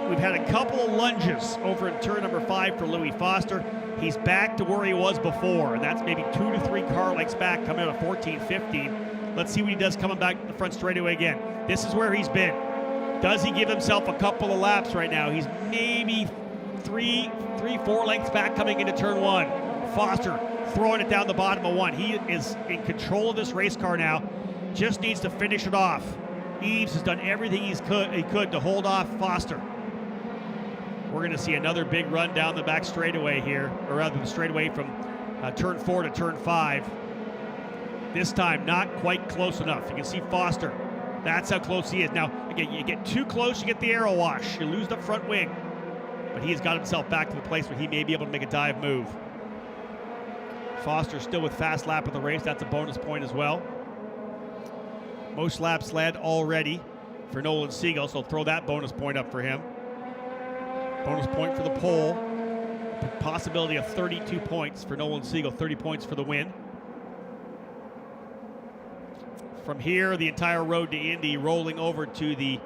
We've had a couple of lunges over in turn number 5 for Louis Foster. He's back to where he was before, and that's maybe 2 to 3 car lengths back, coming out of 14.15. Let's see what he does coming back to the front straightaway again. This is where he's been. Does he give himself a couple of laps right now? He's maybe 4 lengths back coming into turn 1. Foster throwing it down the bottom of 1. He is in control of this race car now. Just needs to finish it off. Eves has done everything he could to hold off Foster. We're going to see another big run down the back straightaway here, or rather the straightaway from turn 4 to turn 5. This time, not quite close enough. You can see Foster. That's how close he is. Now, again, you get too close, you get the aero wash. You lose the front wing. But he has got himself back to the place where he may be able to make a dive move. Foster still with fast lap of the race. That's a bonus point as well. Most laps led already for Nolan Siegel, so throw that bonus point up for him. Bonus point for the pole. Possibility of 32 points for Nolan Siegel, 30 points for the win. From here, the entire road to Indy, rolling over to the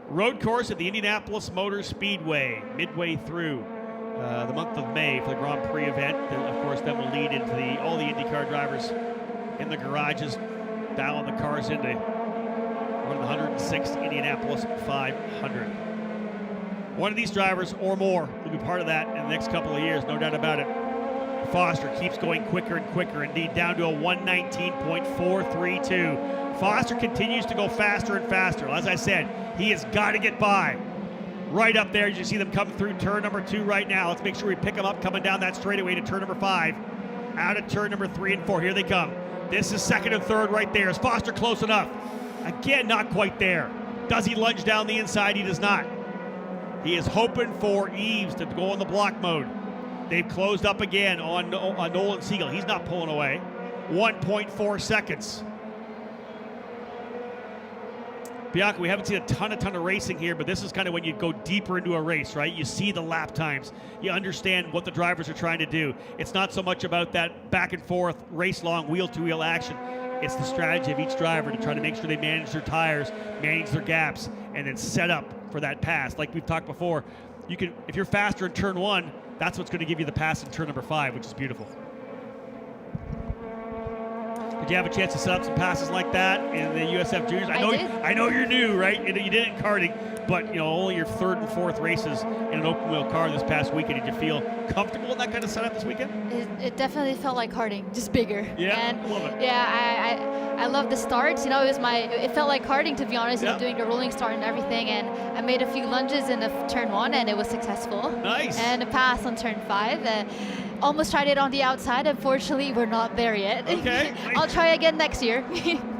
road course at the Indianapolis Motor Speedway, midway through the month of May for the Grand Prix event. And of course, then will lead into all the IndyCar drivers in the garages, dialing the cars into one of the 106th Indianapolis 500. One of these drivers or more will be part of that in the next couple of years, no doubt about it. Foster keeps going quicker and quicker, indeed down to a 119.432. Foster continues to go faster and faster. As I said, he has got to get by. Right up there, you see them come through turn number 2 right now. Let's make sure we pick them up coming down that straightaway to turn number 5. Out of turn number 3 and 4, here they come. This is second and third right there. Is Foster close enough? Again, not quite there. Does he lunge down the inside? He does not. He is hoping for Eves to go in the block mode. They've closed up again on Nolan Siegel. He's not pulling away. 1.4 seconds. Bianca, we haven't seen a ton of racing here, but this is kind of when you go deeper into a race, right? You see the lap times. You understand what the drivers are trying to do. It's not so much about that back and forth, race-long, wheel-to-wheel action. It's the strategy of each driver to try to make sure they manage their tires, manage their gaps, and then set up for that pass. Like we've talked before, you can, if you're faster in turn 1, that's what's going to give you the pass in turn number 5, which is beautiful. Did you have a chance to set up some passes like that in the USF Juniors? I know you're new, right? You did it in karting, but you know, only your 3rd and 4th races in an open wheel car this past weekend. Did you feel comfortable in that kind of setup this weekend? It definitely felt like karting, just bigger. Yeah, and I love it. Yeah, I love the starts. You know, it felt like karting, to be honest. Yeah. You know, doing the rolling start and everything, and I made a few lunges in the turn 1, and it was successful. Nice. And a pass on turn 5. Almost tried it on the outside. Unfortunately, we're not there yet. Okay. I'll try again next year.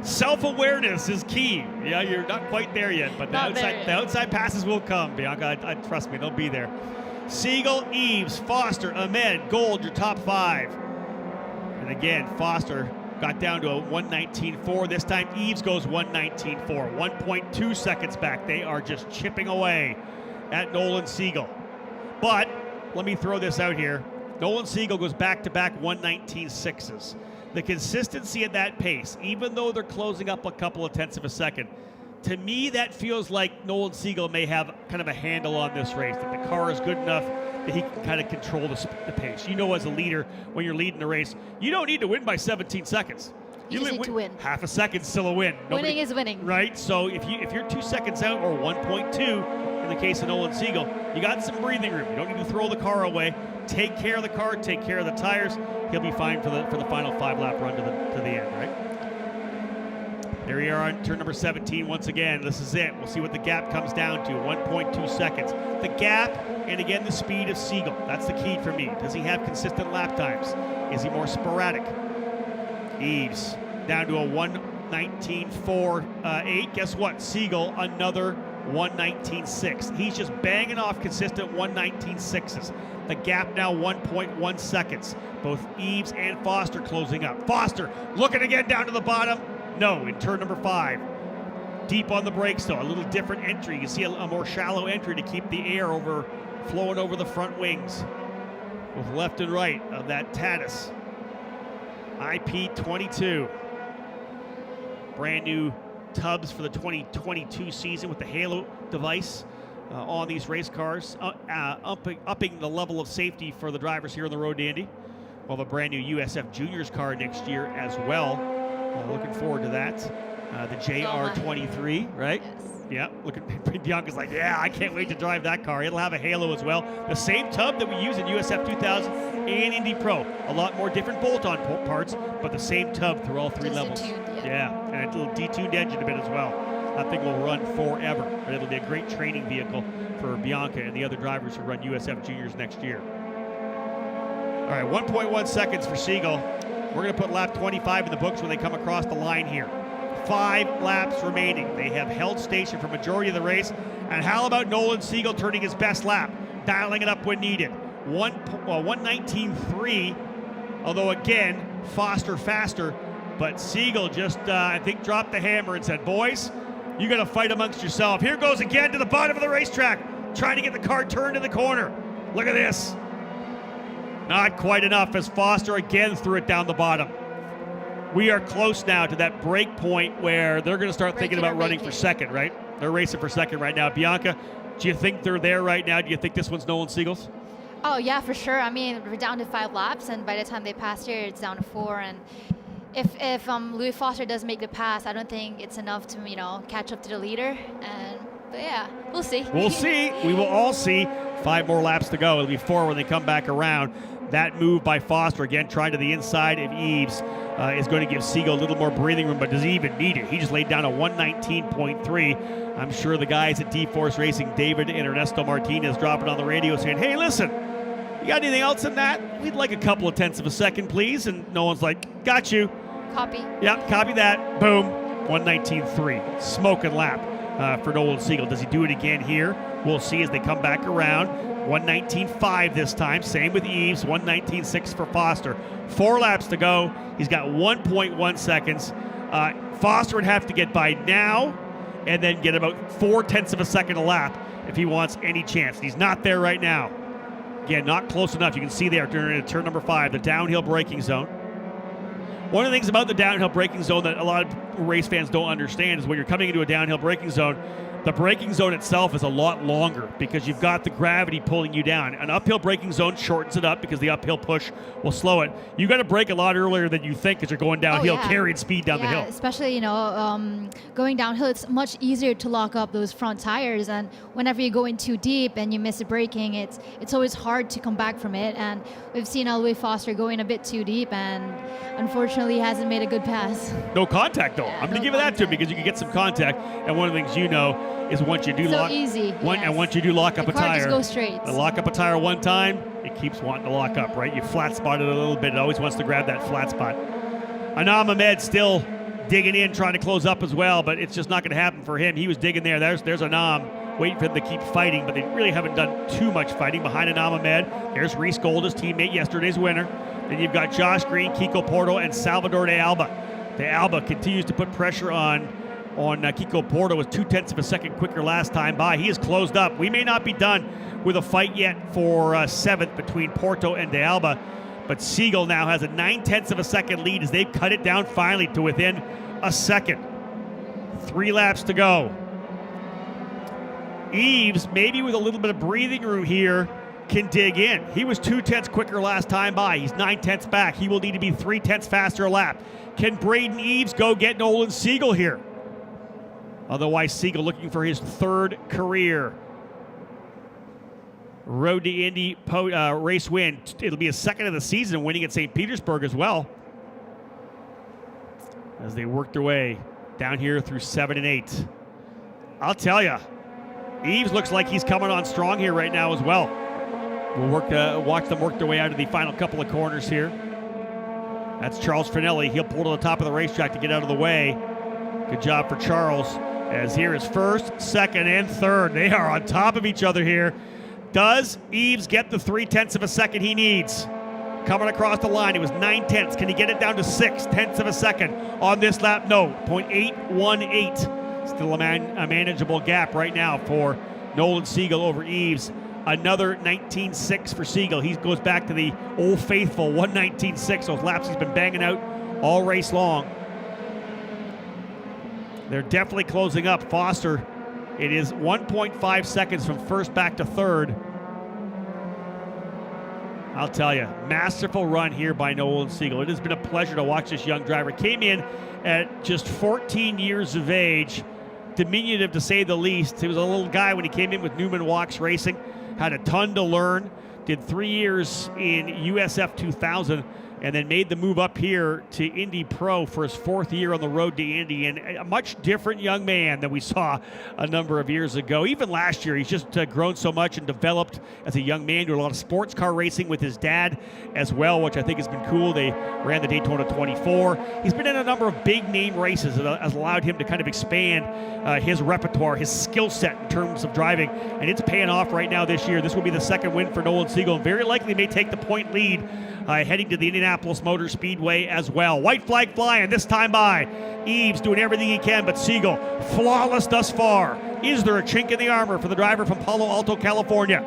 Self-awareness is key. Yeah, you're not quite there yet, but the outside passes will come, Bianca. I trust me, they'll be there. Siegel, Eves, Foster, Ahmed, Gold, your top 5. And again, Foster got down to a 119.4. This time, Eves goes 119.4. 1.2 seconds back. They are just chipping away at Nolan Siegel. But let me throw this out here. Nolan Siegel goes back-to-back 119.6s. The consistency at that pace, even though they're closing up a couple of tenths of a second, to me that feels like Nolan Siegel may have kind of a handle on this race, that the car is good enough that he can kind of control the pace. You know, as a leader, when you're leading the race, you don't need to win by 17 seconds. You just need to win. Half a second, still a win. Winning is winning. Right? So if you're 2 seconds out, or 1.2 in the case of Nolan Siegel, you got some breathing room. You don't need to throw the car away. Take care of the car, take care of the tires. He'll be fine for the final 5-lap run to the end, right? There we are on turn number 17 once again. This is it. We'll see what the gap comes down to, 1.2 seconds. The gap, and again, the speed of Siegel. That's the key for me. Does he have consistent lap times? Is he more sporadic? Eves down to a 1:19.48. Guess what? Siegel, another 1:19.6. He's just banging off consistent 1:19.6s. The gap now 1.1 seconds. Both Eves and Foster closing up. Foster looking again down to the bottom. No, in turn number 5. Deep on the brakes though, a little different entry. You can see a more shallow entry to keep the air flowing over the front wings. Both left and right of that Tatis. IP22. Brand new tubs for the 2022 season with the Halo device on these race cars, upping the level of safety for the drivers here on the road to Indy. We'll have a brand new USF Juniors car next year as well. Looking forward to that. The JR23, right? Yes. Yeah, Bianca's like, yeah, I can't wait to drive that car. It'll have a halo as well. The same tub that we use in USF 2000 and Indy Pro. A lot more different bolt-on parts, but the same tub through all 3 levels. Yeah, and a little detuned engine a bit as well. That thing will run forever. But it'll be a great training vehicle for Bianca and the other drivers who run USF Juniors next year. All right, 1.1 seconds for Siegel. We're going to put lap 25 in the books when they come across the line here. 5 laps remaining. They have held station for majority of the race. And how about Nolan Siegel turning his best lap, dialing it up when needed? 1:19.3, although again, Foster faster, but Siegel just, I think, dropped the hammer and said, boys, you got to fight amongst yourself. Here goes again to the bottom of the racetrack, trying to get the car turned in the corner. Look at this. Not quite enough as Foster again threw it down the bottom. We are close now to that break point where they're going to start thinking about running for second, right? They're racing for second right now. Bianca, do you think they're there right now? Do you think this one's Nolan Siegel's? Oh, yeah, for sure. I mean, we're down to 5 laps, and by the time they pass here, it's down to 4. And if Louis Foster does make the pass, I don't think it's enough to, catch up to the leader. But yeah, we'll see. We'll see. We will all see. 5 more laps to go. It'll be 4 when they come back around. That move by Foster, again, trying to the inside of Eves, is going to give Siegel a little more breathing room, but does he even need it? He just laid down a 1:19.3. I'm sure the guys at D-Force Racing, David and Ernesto Martinez, dropping on the radio saying, hey, listen, you got anything else in that? We'd like a couple of tenths of a second, please. And no one's like, got you. Copy. Yep, copy that. Boom. 1:19.3. Smoking lap for Nolan Siegel. Does he do it again here? We'll see as they come back around. 1:19.5 this time. Same with Eves. 1:19.6 for Foster. 4 laps to go. He's got 1.1 seconds. Foster would have to get by now and then get about 0.4 of a second a lap if he wants any chance. He's not there right now. Again, not close enough. You can see there during turn number 5, the downhill braking zone. One of the things about the downhill braking zone that a lot of race fans don't understand is when you're coming into a downhill braking zone, the braking zone itself is a lot longer because you've got the gravity pulling you down. An uphill braking zone shortens it up because the uphill push will slow it. You got to brake a lot earlier than you think because you're going downhill, carrying speed down the hill. Especially, going downhill, it's much easier to lock up those front tires. And whenever you go in too deep and you miss the braking, it's always hard to come back from it. And we've seen Louis Foster going a bit too deep, and unfortunately, he hasn't made a good pass. No contact, though. I'm going to give it that to him because you can get some contact. And one of the things is once you do once you do lock up a tire, just go straight. Lock up a tire one time, it keeps wanting to lock up, right? You flat spot it a little bit. It always wants to grab that flat spot. Anam Ahmed still digging in, trying to close up as well, but it's just not going to happen for him. He was digging there. There's Anam waiting for him to keep fighting, but they really haven't done too much fighting. Behind Anam Ahmed, there's Reese Gold, his teammate, yesterday's winner. Then you've got Josh Green, Kiko Porto, and Salvador de Alba. De Alba continues to put pressure on Kiko Porto. Was 0.2 of a second quicker last time by. He is closed up. We may not be done with a fight yet for 7th between Porto and De Alba, but Siegel now has a 0.9 of a second lead as they've cut it down finally to within a second. 3 laps to go. Eves, maybe with a little bit of breathing room here, can dig in. He was 2/10 quicker last time by. He's 9/10 back. He will need to be 3/10 faster a lap. Can Braden Eves go get Nolan Siegel here? Otherwise, Siegel looking for his 3rd career Road to Indy race win. It'll be his 2nd of the season, winning at St. Petersburg as well. As they work their way down here through 7 and 8. I'll tell you, Eves looks like he's coming on strong here right now as well. We'll watch them work their way out of the final couple of corners here. That's Charles Finelli. He'll pull to the top of the racetrack to get out of the way. Good job for Charles, as here is 1st, 2nd, and 3rd. They are on top of each other here. Does Eves get the 3/10 of a second he needs? Coming across the line, it was 9/10. Can he get it down to 6/10 of a second on this lap? No, 0.818. Still a manageable gap right now for Nolan Siegel over Eves. Another 19.6 for Siegel. He goes back to the old faithful 1:19.6. Those laps he's been banging out all race long. They're definitely closing up. Foster, it is 1.5 seconds from 1st back to 3rd. I'll tell you, masterful run here by Nolan Siegel. It has been a pleasure to watch this young driver. Came in at just 14 years of age, diminutive to say the least. He was a little guy when he came in with Newman Walks Racing, had a ton to learn, did 3 years in USF 2000, and then made the move up here to Indy Pro for his 4th year on the road to Indy, and a much different young man than we saw a number of years ago. Even last year, he's just grown so much and developed as a young man, doing a lot of sports car racing with his dad as well, which I think has been cool. They ran the Daytona 24. He's been in a number of big name races that has allowed him to kind of expand his repertoire, his skill set in terms of driving, and it's paying off right now this year. This will be the 2nd win for Nolan Siegel, and very likely may take the point lead heading to the Indianapolis Motor Speedway as well. White flag flying this time by. Eves doing everything he can, but Siegel flawless thus far. Is there a chink in the armor for the driver from Palo Alto, California?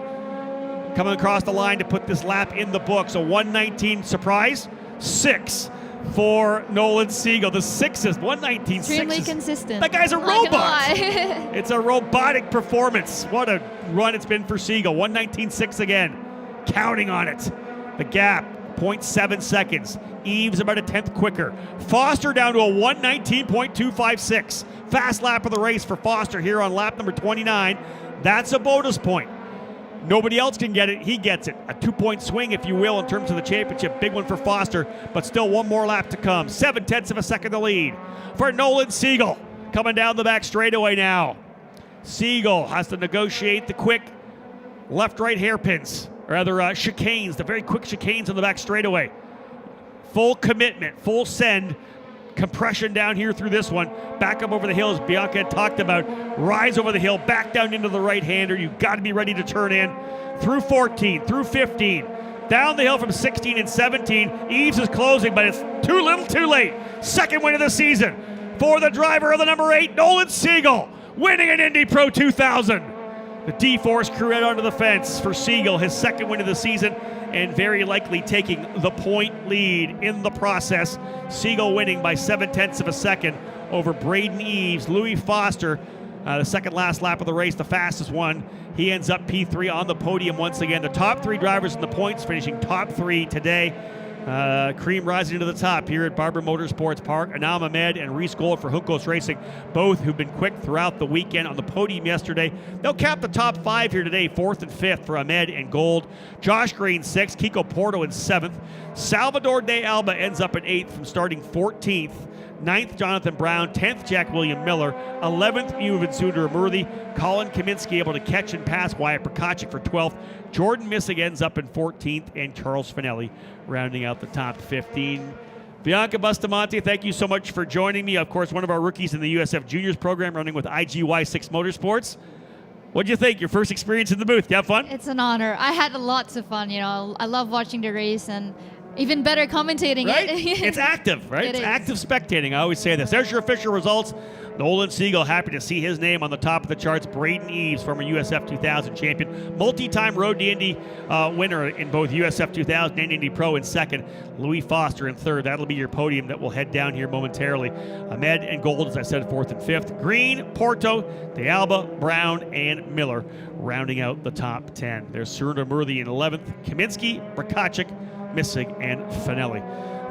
Coming across the line to put this lap in the books. A 1:19 surprise. 6 for Nolan Siegel. The 6th, 1:19.6. Extremely consistent. That guy's a Not gonna robot. lie. It's a robotic performance. What a run it's been for Siegel. 1:19.6 again. Counting on it. The gap, 0.7 seconds. Eves about a 10th quicker. Foster down to a 1:19.256. Fast lap of the race for Foster here on lap number 29. That's a bonus point. Nobody else can get it. He gets it. A 2-point swing, if you will, in terms of the championship. Big one for Foster, but still one more lap to come. 7/10 of a second to lead for Nolan Siegel. Coming down the back straightaway now. Siegel has to negotiate the quick left-right hairpins, or rather chicanes, the very quick chicanes on the back straightaway. Full commitment, full send, compression down here through this one. Back up over the hill, as Bianca had talked about. Rise over the hill, back down into the right-hander. You've got to be ready to turn in. Through 14, through 15. Down the hill from 16 and 17. Eves is closing, but it's too little too late. 2nd win of the season for the driver of the number 8, Nolan Siegel, winning an Indy Pro 2000. The D-Force crew out onto the fence for Siegel, his 2nd win of the season, and very likely taking the point lead in the process. Siegel winning by 7/10 of a second over Braden Eves. Louis Foster, the second last lap of the race, the fastest one. He ends up P3 on the podium once again. The top 3 drivers in the points finishing top 3 today. Cream rising to the top here at Barber Motorsports Park. Anam Ahmed and Reese Gold for Juncos Racing, both who've been quick throughout the weekend on the podium yesterday. They'll cap the top 5 here today, 4th and 5th for Ahmed and Gold. Josh Green 6th, Kiko Porto in 7th. Salvador de Alba ends up at 8th from starting 14th. 9th, Jonathan Brown. 10th, Jack William Miller. 11th, Yuvan Sundaramurthy. Colin Kaminsky able to catch and pass Wyatt Prokachik for 12th. Jordan Missig ends up in 14th, and Charles Finelli rounding out the top 15. Bianca Bustamante, thank you so much for joining me. Of course, one of our rookies in the USF Juniors program, running with IGY6 Motorsports. What do you think? Your first experience in the booth? You have fun? It's an honor. I had lots of fun. You know, I love watching the race, and Even better commentating Right? it. It's active, right? It It's is. active spectating. I always say this. There's your official results. Nolan Siegel, happy to see his name on the top of the charts. Braden Eves, former USF 2000 champion, multi-time Road to Indy winner in both USF 2000 and Indy Pro in second. Louis Foster in third. That'll be your podium that will head down here momentarily. Ahmed and Gold, as I said, fourth and fifth. Green, Porto, De Alba, Brown, and Miller rounding out the top 10. There's Surna-Murthy in 11th. Kaminsky, Brakacic, Missig, and Finelli.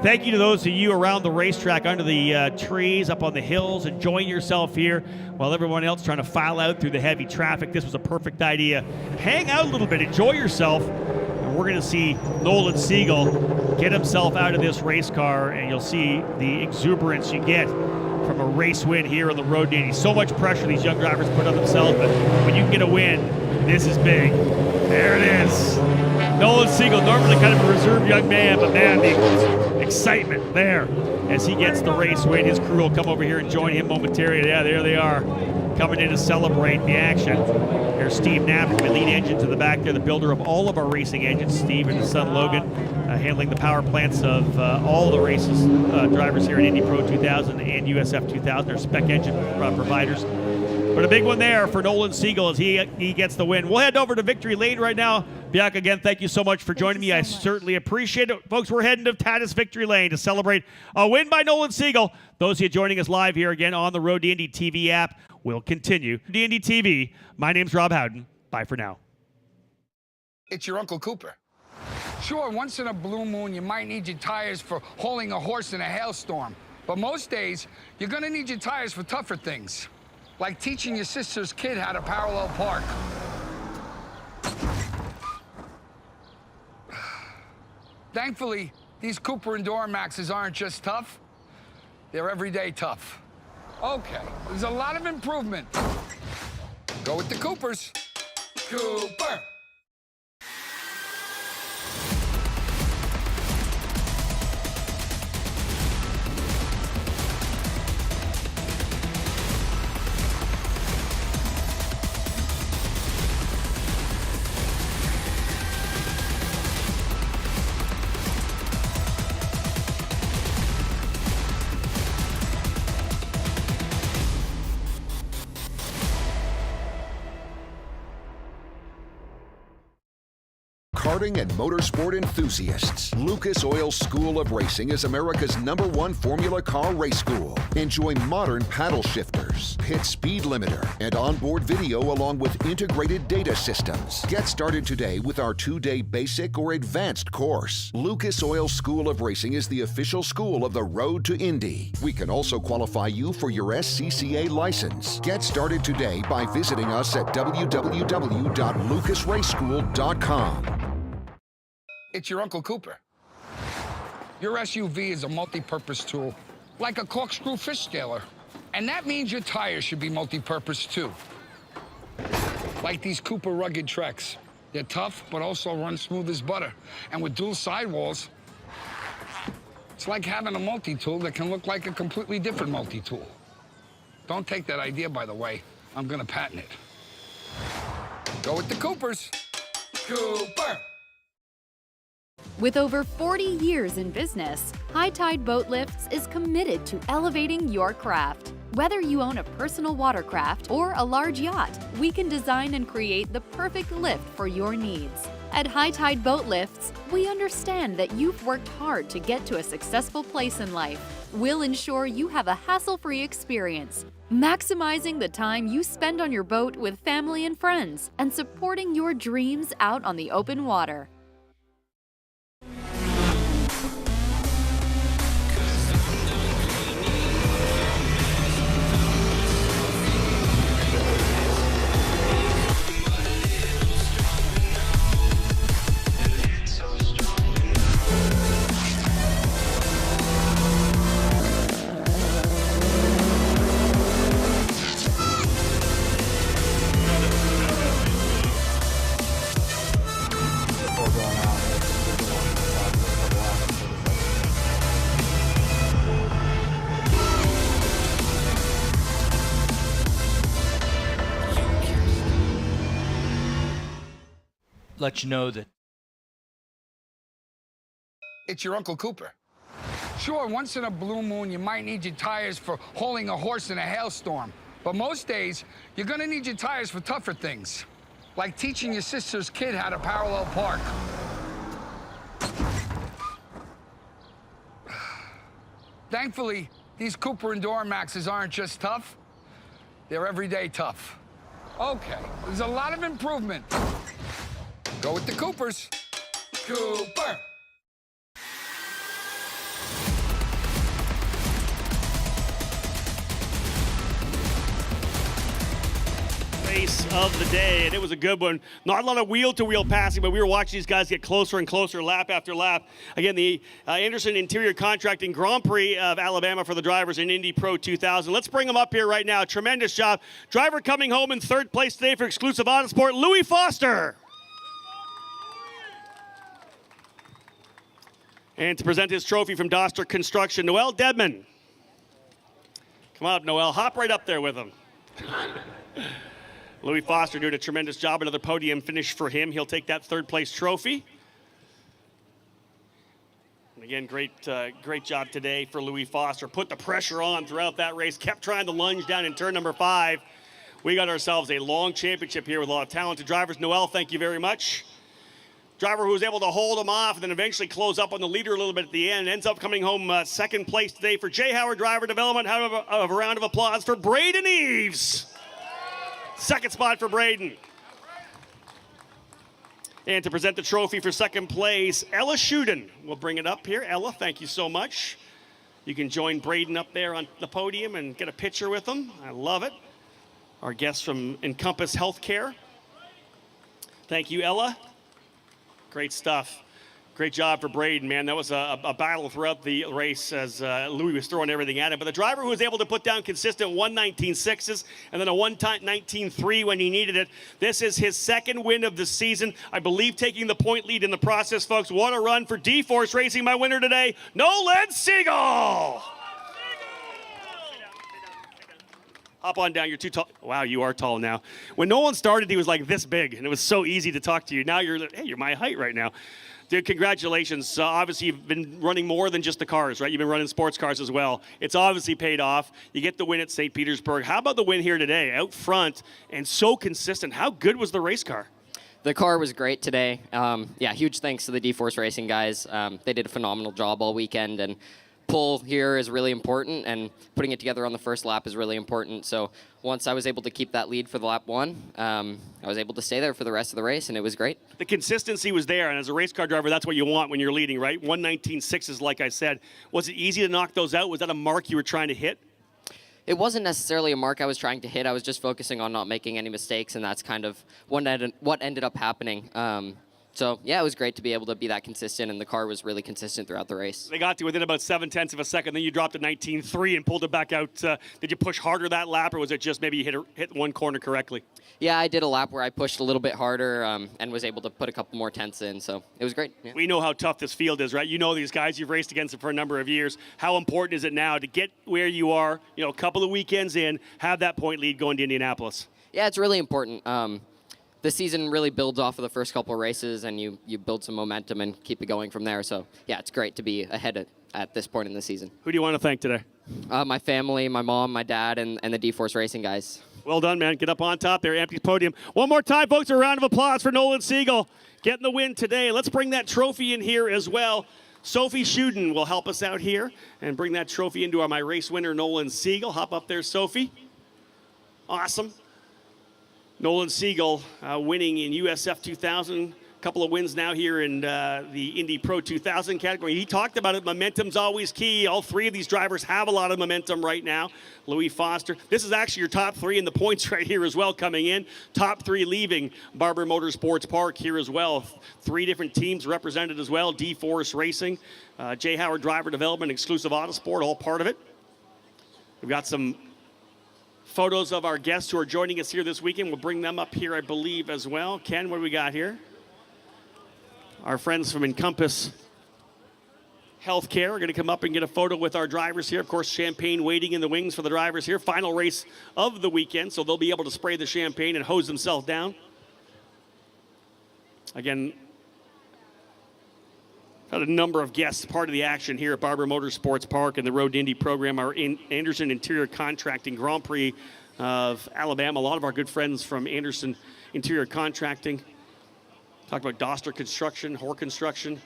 Thank you to those of you around the racetrack, under the trees, up on the hills, enjoying yourself here while everyone else trying to file out through the heavy traffic. This was a perfect idea. Hang out a little bit, enjoy yourself, and we're going to see Nolan Siegel get himself out of this race car, and you'll see the exuberance you get from a race win here on the Road to Indy. So much pressure these young drivers put on themselves, but when you can get a win, this is big. There it is. Nolan Siegel, normally kind of a reserved young man, but man, the excitement there as he gets the race win. His crew will come over here and join him momentarily. Yeah, there they are, coming in to celebrate the action. There's Steve Knapp from Elite Engines in the back there, the builder of all of our racing engines. Steve and his son Logan handling the power plants of all the races, drivers here in Indy Pro 2000 and USF 2000, their spec engine providers. But a big one there for Nolan Siegel as he gets the win. We'll head over to Victory Lane right now. Bianca, again, thank you so much for joining me. I certainly appreciate it. Folks, we're heading to Tatis Victory Lane to celebrate a win by Nolan Siegel. Those of you joining us live here again on the Road to Indy TV app will continue. Indy TV, my name's Rob Howden. Bye for now. It's your Uncle Cooper. Sure, once in a blue moon, you might need your tires for hauling a horse in a hailstorm. But most days, you're gonna need your tires for tougher things, like teaching your sister's kid how to parallel park. Thankfully, these Cooper and Duramaxes aren't just tough, they're everyday tough. Okay, there's a lot of improvement. Go with the Coopers. Cooper! Karting and motorsport enthusiasts, Lucas Oil School of Racing is America's #1 Formula Car race school. Enjoy modern paddle shifters, pit speed limiter, and onboard video along with integrated data systems. Get started today with our 2-day basic or advanced course. Lucas Oil School of Racing is the official school of the Road to Indy. We can also qualify you for your SCCA license. Get started today by visiting us at www.lucasraceschool.com. It's your Uncle Cooper. Your SUV is a multi-purpose tool, like a corkscrew fish scaler. And that means your tires should be multi-purpose too. Like these Cooper rugged Treks. They're tough, but also run smooth as butter. And with dual sidewalls, it's like having a multi-tool that can look like a completely different multi-tool. Don't take that idea, by the way. I'm gonna patent it. Go with the Coopers. Cooper! With over 40 years in business, High Tide Boat Lifts is committed to elevating your craft. Whether you own a personal watercraft or a large yacht, we can design and create the perfect lift for your needs. At High Tide Boat Lifts, we understand that you've worked hard to get to a successful place in life. We'll ensure you have a hassle-free experience, maximizing the time you spend on your boat with family and friends, and supporting your dreams out on the open water. Let you know that It's your Uncle Cooper. Sure, once in a blue moon, you might need your tires for hauling a horse in a hailstorm. But most days, you're gonna need your tires for tougher things, like teaching your sister's kid how to parallel park. Thankfully, these Cooper Enduro Maxes aren't just tough, they're everyday tough. Okay, there's a lot of improvement. Go with the Coopers. Cooper. Race of the day, and it was a good one. Not a lot of wheel-to-wheel passing, but we were watching these guys get closer and closer lap after lap. Again, the Anderson Interior Contracting Grand Prix of Alabama for the drivers in Indy Pro 2000. Let's bring them up here right now. Tremendous job. Driver coming home in third place today for Exclusive Autosport, Louis Foster. And to present his trophy from Doster Construction, Noel Dedman. Come on up, Noel. Hop right up there with him. Louis Foster doing a tremendous job. Another podium finish for him. He'll take that third place trophy. And again, great job today for Louis Foster. Put the pressure on throughout that race. Kept trying to lunge down in turn number 5. We got ourselves a long championship here with a lot of talented drivers. Noel, thank you very much. Driver who was able to hold him off and then eventually close up on the leader a little bit at the end. Ends up coming home second place today for J. Howard Driver Development. Have a round of applause for Braden Eves. Second spot for Braden. And to present the trophy for second place, Ella Shuden. We'll bring it up here. Ella, thank you so much. You can join Braden up there on the podium and get a picture with him. I love it. Our guest from Encompass Healthcare. Thank you, Ella. Great stuff. Great job for Braden, man. That was a battle throughout the race as Louis was throwing everything at him. But the driver who was able to put down consistent 1:19.6s and then a 1:19.3 when he needed it. This is his second win of the season. I believe taking the point lead in the process, folks. What a run for D-Force Racing, my winner today, Nolan Siegel. Hop on down, you're too tall. Wow, you are tall now. When Nolan started, he was like this big, and it was so easy to talk to you. Now you're, hey, you're my height right now. Dude, congratulations. Obviously, you've been running more than just the cars, right? You've been running sports cars as well. It's obviously paid off. You get the win at St. Petersburg. How about the win here today? Out front and so consistent. How good was the race car? The car was great today. Yeah, huge thanks to the D-Force Racing guys. They did a phenomenal job all weekend, and pull here is really important, and putting it together on the first lap is really important. So once I was able to keep that lead for the lap 1, I was able to stay there for the rest of the race, and it was great. The consistency was there, and as a race car driver, that's what you want when you're leading, right? 1:19.6s, like I said. Was it easy to knock those out? Was that a mark you were trying to hit? It wasn't necessarily a mark I was trying to hit. I was just focusing on not making any mistakes, and that's kind of what ended up happening. So, yeah, it was great to be able to be that consistent, and the car was really consistent throughout the race. They got to within about 0.7 of a second, then you dropped to 19.3 and pulled it back out. Did you push harder that lap, or was it just maybe you hit one corner correctly? Yeah, I did a lap where I pushed a little bit harder and was able to put a couple more tenths in, so it was great. Yeah. We know how tough this field is, right? You know these guys. You've raced against them for a number of years. How important is it now to get where you are, you know, a couple of weekends in, have that point lead going to Indianapolis? Yeah, it's really important. The season really builds off of the first couple of races, and you build some momentum and keep it going from there. So, yeah, it's great to be ahead at this point in the season. Who do you want to thank today? My family, my mom, my dad, and the D-Force Racing guys. Well done, man. Get up on top there. Empty podium. One more time, folks, a round of applause for Nolan Siegel getting the win today. Let's bring that trophy in here as well. Sophie Shuden will help us out here and bring that trophy into my race winner, Nolan Siegel. Hop up there, Sophie. Awesome. Nolan Siegel winning in USF 2000. A couple of wins now here in the Indy Pro 2000 category. He talked about it. Momentum's always key. All three of these drivers have a lot of momentum right now. Louis Foster. This is actually your top 3 in the points right here as well coming in. Top 3 leaving Barber Motorsports Park here as well. 3 different teams represented as well. D-Force Racing, J. Howard Driver Development, Exclusive Autosport, all part of it. We've got some photos of our guests who are joining us here this weekend. We'll bring them up here, I believe, as well. Ken, what do we got here? Our friends from Encompass Healthcare are going to come up and get a photo with our drivers here. Of course, champagne waiting in the wings for the drivers here. Final race of the weekend, so they'll be able to spray the champagne and hose themselves down. Again, Got a number of guests part of the action here at Barber Motorsports Park and the Road to Indy program. Our Anderson Interior Contracting Grand Prix of Alabama. A lot of our good friends from Anderson Interior Contracting. Talk about Doster Construction, Hoare Construction,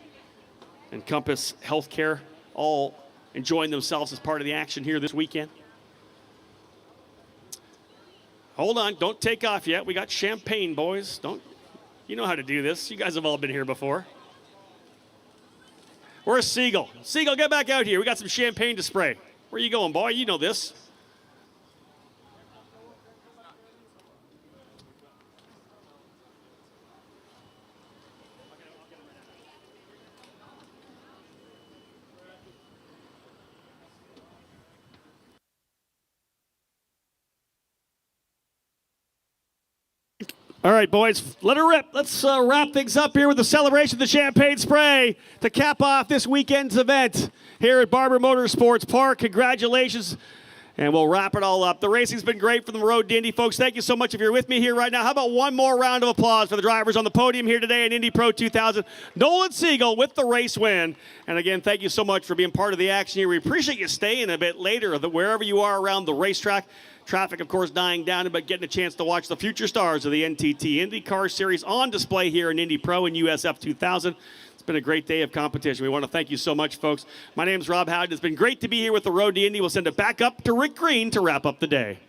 and Compass Healthcare, all enjoying themselves as part of the action here this weekend. Hold on, don't take off yet. We got champagne, boys. You know how to do this. You guys have all been here before. Where's Siegel? Siegel, get back out here. We got some champagne to spray. Where you going, boy? You know this. All right, boys, let her rip. Let's wrap things up here with the celebration of the champagne spray to cap off this weekend's event here at Barber Motorsports Park. Congratulations, and we'll wrap it all up. The racing's been great from the Road to Indy, folks. Thank you so much if you're with me here right now. How about one more round of applause for the drivers on the podium here today in Indy Pro 2000. Nolan Siegel with the race win. And again, thank you so much for being part of the action here. We appreciate you staying a bit later, wherever you are around the racetrack. Traffic, of course, dying down, but getting a chance to watch the future stars of the NTT IndyCar Series on display here in Indy Pro and USF 2000. It's been a great day of competition. We want to thank you so much, folks. My name is Rob Howden. It's been great to be here with the Road to Indy. We'll send it back up to Rick Green to wrap up the day.